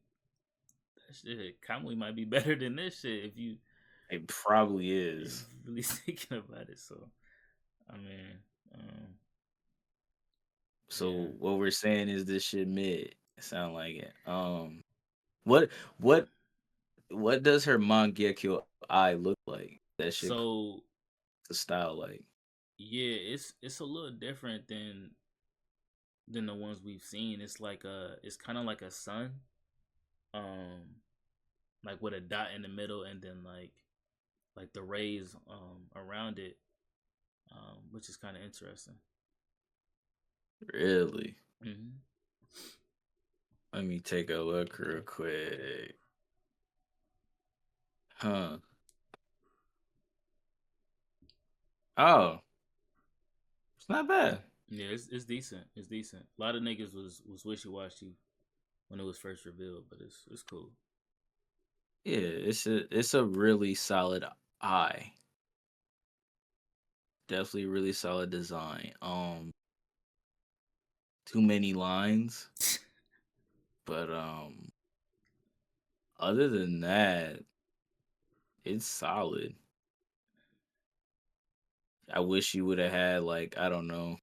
shit, Kamui might be better than this shit It probably if is. you really thinking about it. So I mean, yeah. So what we're saying is this shit mid. It sound like it. What what what does her Mangekyou eye look like? That shit So the style like. yeah, it's a little different than the ones we've seen. It's kind of like a sun, um, like with a dot in the middle, and then like the rays around it, which is kind of interesting. Really? Mm-hmm. Let me take a look real quick. Huh. Oh, it's not bad. Yeah, it's decent. It's decent. A lot of niggas was wishy washy when it was first revealed, but it's cool. Yeah, it's a really solid eye. Definitely really solid design. Too many lines, but other than that, it's solid. I wish you would have had like I don't know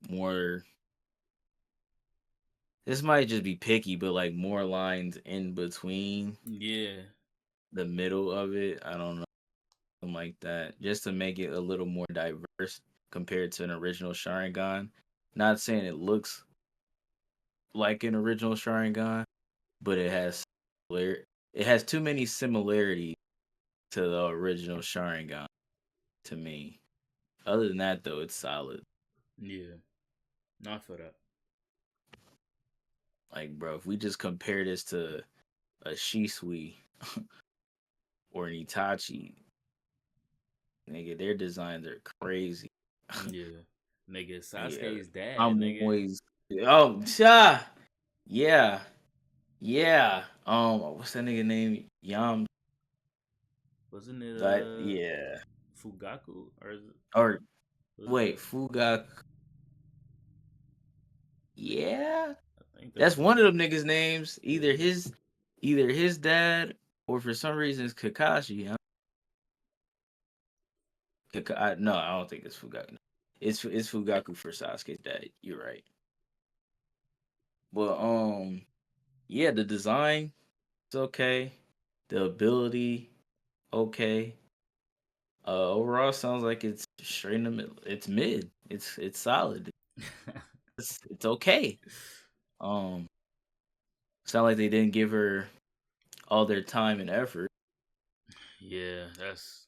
more. This might just be picky, but like more lines in between Yeah, the middle of it. I don't know, something like that, just to make it a little more diverse compared to an original Sharingan. Not saying it looks like an original Sharingan, but it has too many similarities to the original Sharingan to me. Other than that, though, it's solid. yeah. Not for that. Like, bro, if we just compare this to a Shisui or an Itachi, nigga, their designs are crazy. Yeah, nigga, Yeah, Sasuke's dad, I'm nigga. always yeah, yeah, yeah. What's that nigga name? Yam. Wasn't it That yeah. Fugaku or Or was wait, it? Fugak. Yeah, I think that's that's what. one of them niggas' names. Yeah. Either his dad, or for some reason it's Kakashi. Huh? No, I don't think it's Fugaku. It's Fugaku for Sasuke's dad. You're right. But yeah, the design is okay. The ability okay. Overall sounds like it's straight in the middle. It's mid. It's solid. It's okay. Um, sound like they didn't give her all their time and effort. Yeah, that's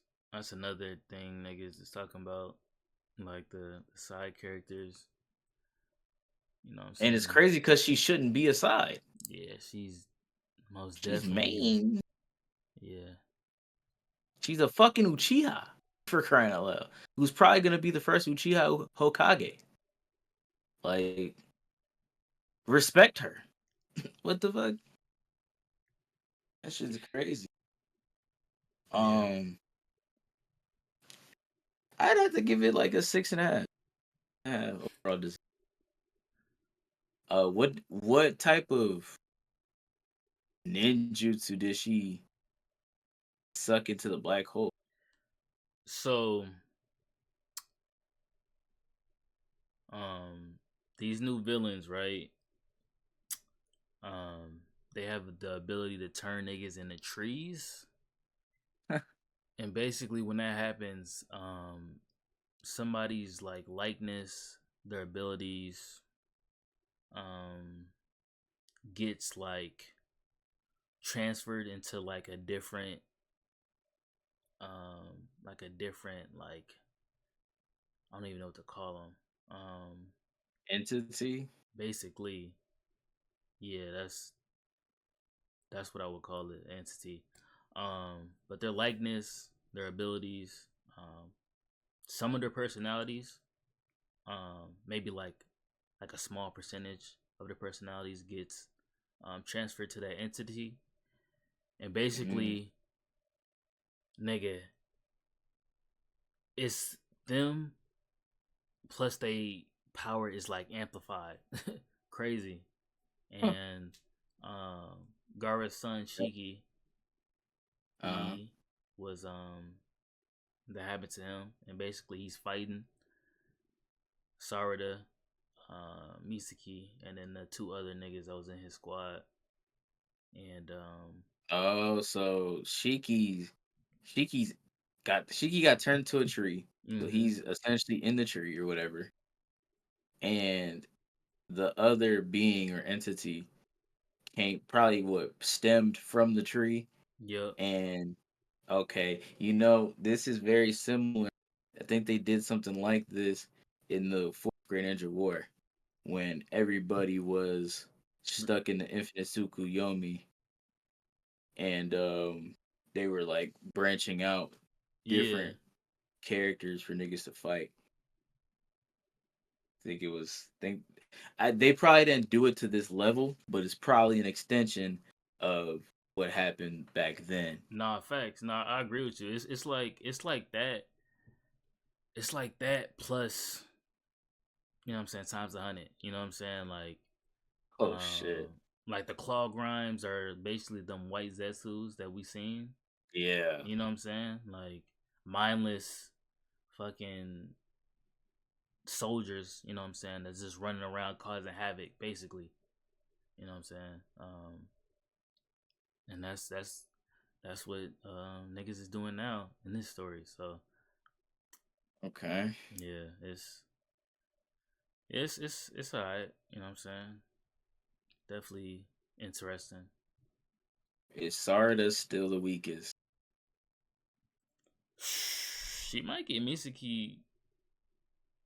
another thing niggas is talking about, like the side characters. You know what I'm And it's saying? crazy because she shouldn't be a side. Yeah, she's most She's definitely. main. Yeah, She's a fucking Uchiha for crying out loud. Who's probably gonna be the first Uchiha Hokage. Like, respect her. What the fuck? That shit's crazy. yeah. Um, I'd have to give it like a 6.5. Overall design. What type of ninjutsu did she suck into the black hole? So, um, these new villains, right? Um, they have the ability to turn niggas into trees, and basically when that happens, somebody's like likeness, their abilities, um, gets transferred into like a different I don't even know what to call them. Entity? Basically, yeah, that's what I would call it, entity. But their likeness, their abilities, some of their personalities, maybe like a small percentage of their personalities gets transferred to that entity, and Mm. basically, nigga, it's them plus they power is like amplified, crazy, Huh. and Gaara's son Shiki, Uh he was that happened to him, and basically he's fighting Sarada, Misaki, and then the two other niggas that was in his squad. And oh, so Shiki got turned to a tree. So mm-hmm. he's essentially in the tree or whatever. And the other being or entity came probably what stemmed from the tree. Yep. And okay, this is very similar. I think they did something like this in the fourth grade Ninja War when everybody was stuck in the Infinite Tsukuyomi, and they were like branching out Yeah. different characters for niggas to fight. I think it was they probably didn't do it to this level, but it's probably an extension of what happened back then. Nah, facts. Nah, I agree with you. It's like that. It's like that plus, you know what I'm saying, times 100. You know what I'm saying? Oh Um shit. like the claw grimes are basically them white Zetsus that we seen. Yeah. You know what I'm saying? Like mindless fucking soldiers, you know what I'm saying, that's just running around causing havoc, basically. You know what I'm saying? And that's what niggas is doing now in this story. So Okay. yeah, it's alright. You know what I'm saying? Definitely interesting. Is Sarada still the weakest, She might get Misaki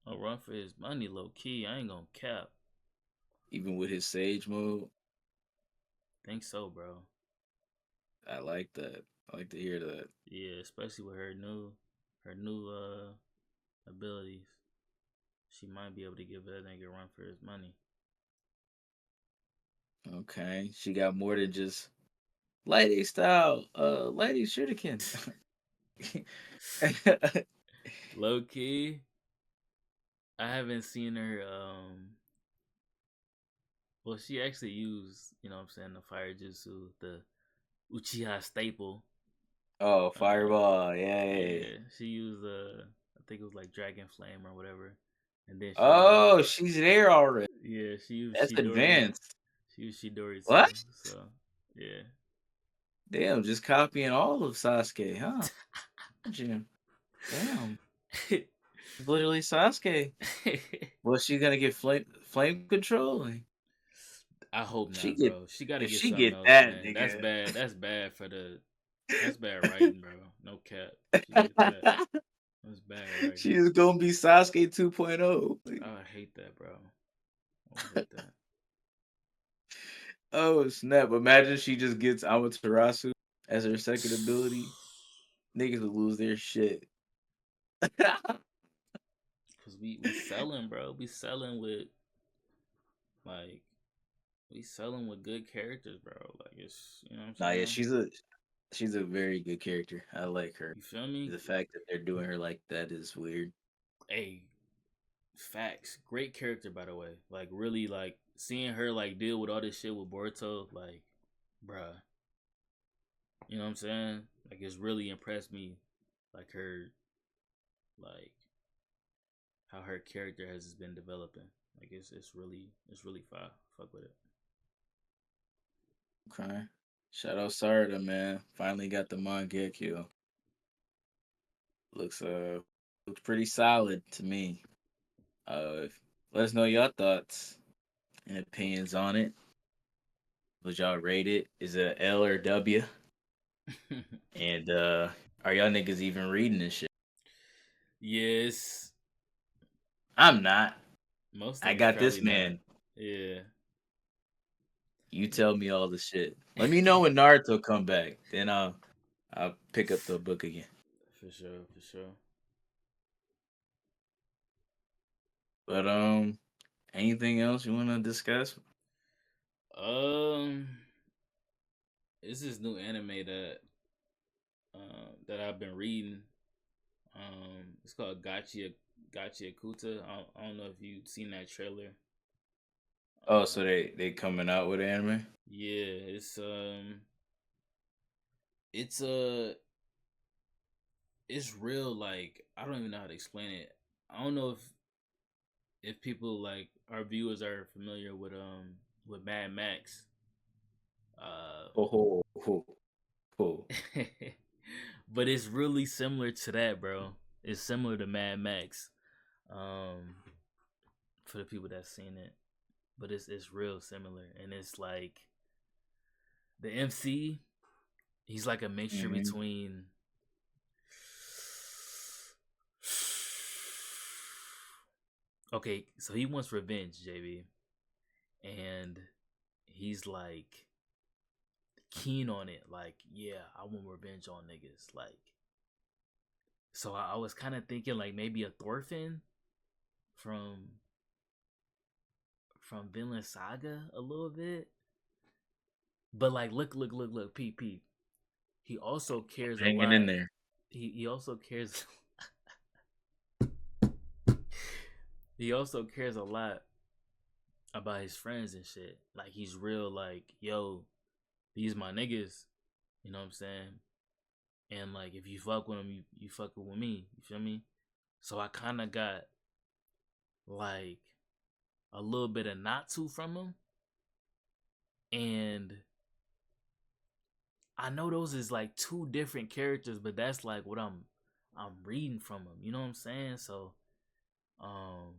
a run for his money, low key. I ain't gonna cap. even with his Sage mode? Think so, bro. I like that. I like to hear that. Yeah, especially with her new abilities. She might be able to give that nigga a run for his money. Okay. She got more than just lady style, lady shuriken. Low key, I haven't seen her. Well, she actually used, you know what I'm saying, the fire jutsu, the Uchiha staple. Oh, Uh, fireball, yay. yeah, she used I think it was like Dragon Flame or whatever, and then she used, Oh, she's there already. yeah, she used That's Shidori. advanced. She used Shidori What? too. So yeah. Damn, just copying all of Sasuke, huh? Jim. Damn. Literally Sasuke. Well, she gonna get flame controlling. I hope She not, get bro. She got to if get she something get else, that, man. That's nigga. bad. That's bad for the. That's bad writing, bro. No cap. She get that. That's bad She writing. is gonna be Sasuke 2.0. I hate that, bro. I would hate that. Oh snap! Imagine she just gets Amaterasu as her second ability. Niggas would lose their shit. Cause we selling, bro. We selling with like we selling with good characters, bro. Like it's, you know what I'm Nah, yeah, saying. she's a very good character. I like her. You feel me? The fact that they're doing her like that is weird. Hey, facts. Great character, by the way. Like really, like seeing her like deal with all this shit with Boruto, like, bruh. You know what I'm saying? Like it's really impressed me, like her, like how her character has been developing. Like it's really fire. Fuck with it. Okay. Shout out Sarada, man. Finally got the Mangekyou. Looks looks pretty solid to me. Let us know your thoughts and opinions on it. Would y'all rate it? Is it a L or W? And are y'all niggas even reading this shit? Yes, I'm not. most I of us got this probably not. man. Yeah, You tell me all the shit. Let me know when Naruto come back. Then I'll pick up the book again. for sure, for sure. But anything else you wanna discuss? Um, it's this new anime that I've been reading. It's called Gatchiakuta. I don't know if you've seen that trailer. Oh, so they coming out with anime? Yeah, it's it's real. Like I don't even know how to explain it. I don't know if people like our viewers are familiar with Mad Max. Uh, Oh, oh, oh. but it's really similar to that, bro. It's similar to Mad Max. Um, for the people that's seen it, but it's real similar, and it's like the MC. He's like a mixture Mm-hmm. between. Okay, so he wants revenge, JB, and he's like keen on it. Like, yeah, I want revenge on niggas. Like, so I was kind of thinking like maybe a Thorfinn from Vinland Saga a little bit. But like, look, peep, peep. He also cares a Hanging in lot. there. He also cares. He also cares a lot about his friends and shit. Like he's real. Like, yo, these my niggas. You know what I'm saying? And like, if you fuck with them, you fucking with me. You feel me? So I kind of got like a little bit of Natsu from him, and I know those is like two different characters, but that's like what I'm reading from him. You know what I'm saying? So, um,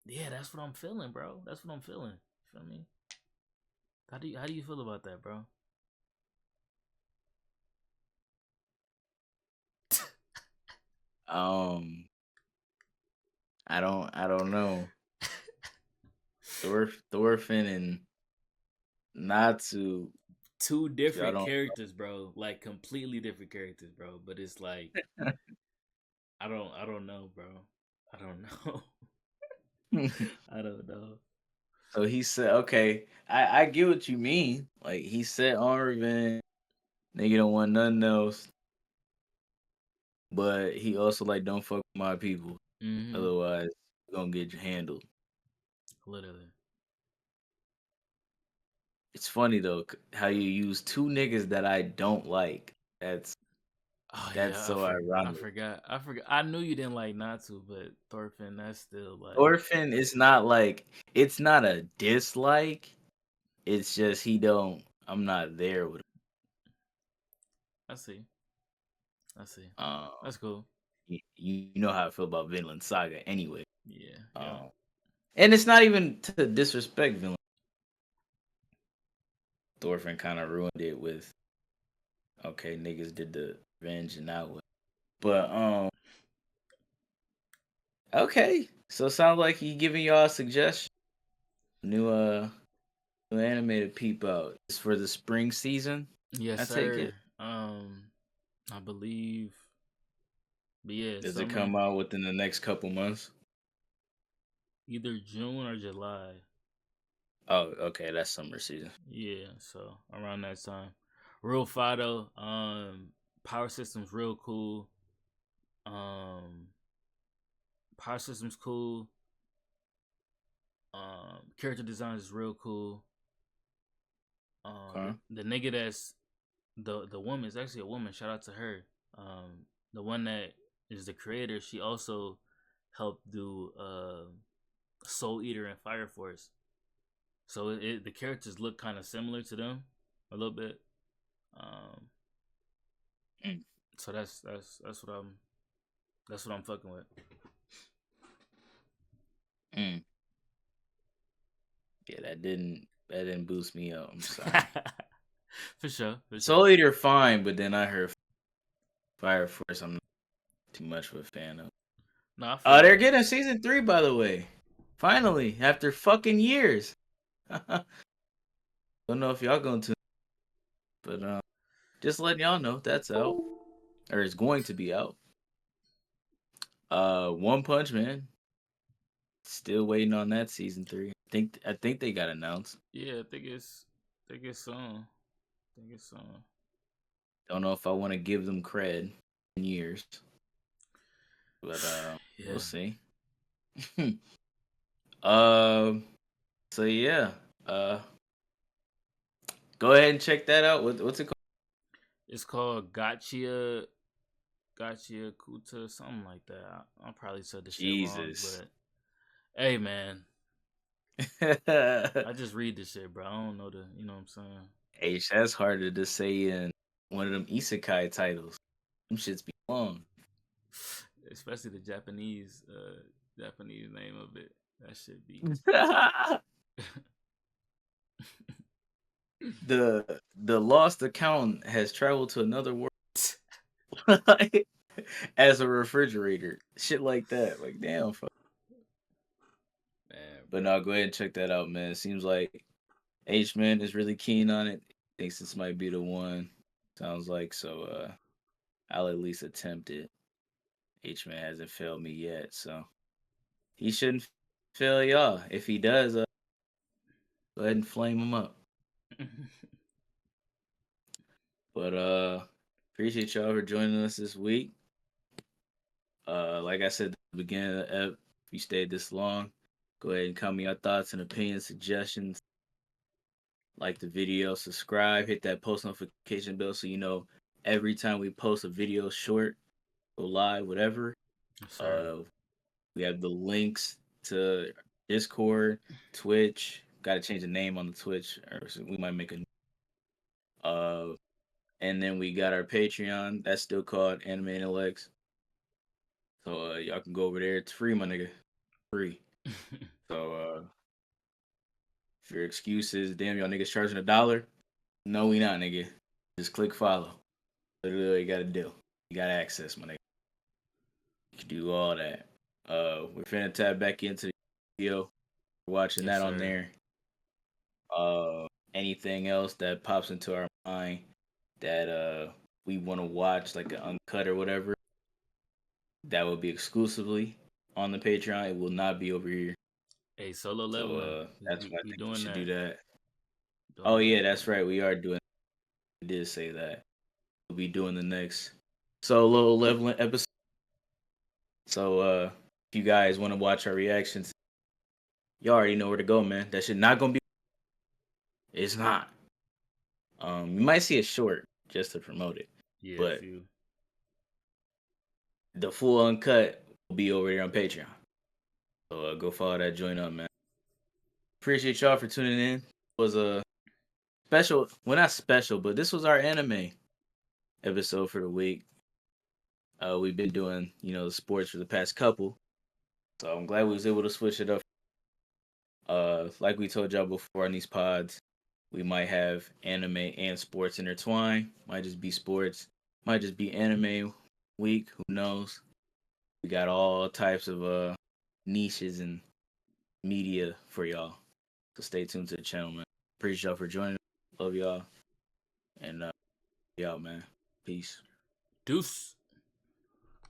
yeah, that's what I'm feeling, bro. That's what I'm feeling. You feel me? How do you feel about that, bro? Um, I don't know. Thorfinn and Natsu. Two I different don't. characters, bro. Like completely different characters, bro. But it's like I don't know, bro. I don't know. I don't know. So he said, okay, I get what you mean. Like he said on revenge, nigga don't want nothing else. But he also like don't fuck with my people. Mm-hmm. Otherwise, you're gonna get handled. Literally. It's funny though how you use two niggas that I don't like. That's Oh that's yeah, so ironic. I forgot. I knew you didn't like Natsu, but Thorfinn, that's still like Orphan is not like it's not a dislike. It's just he don't. I'm not there with I see. I see. him. That's cool. You know how I feel about Vinland Saga anyway. Yeah, yeah. Um, and it's not even to disrespect Vinland. Thorfinn kind of ruined it with okay, niggas did the revenge and now what? But okay. So it sounds like he giving y'all a suggestion. New new anime to peep out. It's for the spring season. Yes, I take sir. it. I believe but yeah, Does it summer, come out within the next couple months? either June or July. Oh, okay, that's summer season. Yeah, so around that time. Real Fido, power system's real cool. Um Power system's cool. Character design is real cool. Okay. The nigga that's the woman is actually a woman. Shout out to her. The one that is the creator, she also helped do Soul Eater and Fire Force. So the characters look kind of similar to them a little bit. Um, Mm, so that's what I'm fucking with. mm. Yeah, that didn't boost me up. I'm sorry. For sure, for sure. Soul Eater fine, but then I heard Fire Force. I'm not too much of a fan of. No, I feel They're you. getting a season 3, by the way. Finally, after fucking years. Don't know if y'all going to, but just letting y'all know that's out or is going to be out. One Punch Man still waiting on that season 3. I think they got announced. Yeah, I think it's on. I think it's on. Don't know if I want to give them cred in years, but we'll Yeah. see. um So yeah, go ahead and check that out. What's it called? It's called Gatchiakuta, something like that. I probably said the shit wrong, Jesus. but hey, man, I H, just read this shit, bro. I don't know you know what I'm saying? that's harder to say in one of them isekai titles. Them shits be long. Especially the Japanese name of it. That should be The lost account has traveled to another world as a refrigerator. Shit like that. Like damn. Fuck. man, But bro. no, go ahead and check that out, man. It seems like H Man is really keen on it. Thinks this might be the one. Sounds like so. I'll at least attempt it. H Man hasn't failed me yet, so he shouldn't fail y'all. If he does, go ahead and flame him up. But appreciate y'all for joining us this week. Like I said at the beginning of the ep, if you stayed this long, go ahead and comment your thoughts and opinions, suggestions. Like the video, subscribe, hit that post notification bell so you know every time we post a video short, go live, whatever. Yes, sir. Uh, we have the links to Discord, Twitch. Got to change the name on the Twitch, or we might make a. Uh, and then we got our Patreon. That's still called Anime Intellects. So y'all can go over there. It's free, my nigga. Free. So if your excuse is, damn, y'all niggas charging $1, no, we not, nigga. Just click follow. Literally all you gotta do. You got access, my nigga. You can do all that. We're finna tap back into the video. We're watching Yes, that on sir. there. Anything else that pops into our mind that we want to watch, like an uncut or whatever, that will be exclusively on the Patreon. It will not be over here. Hey, solo So leveling. that's why I We think we doing should do that. that. Doing Oh the yeah, next that's one. right. We are doing. We did say that. We'll be doing the next solo leveling episode. So if you guys want to watch our reactions, you already know where to go, man. That shit not gonna be. It's not. You might see a short just to promote it, Yeah, a but few. the full uncut will be over there on Patreon. So go follow that joint up, man. Appreciate y'all for tuning in. It was a special, well not special, but this was our anime episode for the week. We've been doing, the sports for the past couple, so I'm glad we was able to switch it up. Like we told y'all before on these pods, we might have anime and sports intertwined. Might just be sports. Might just be anime week. Who knows? We got all types of niches and media for y'all. So stay tuned to the channel, man. Appreciate y'all for joining. Love y'all. And y'all, man. Peace. Deuce.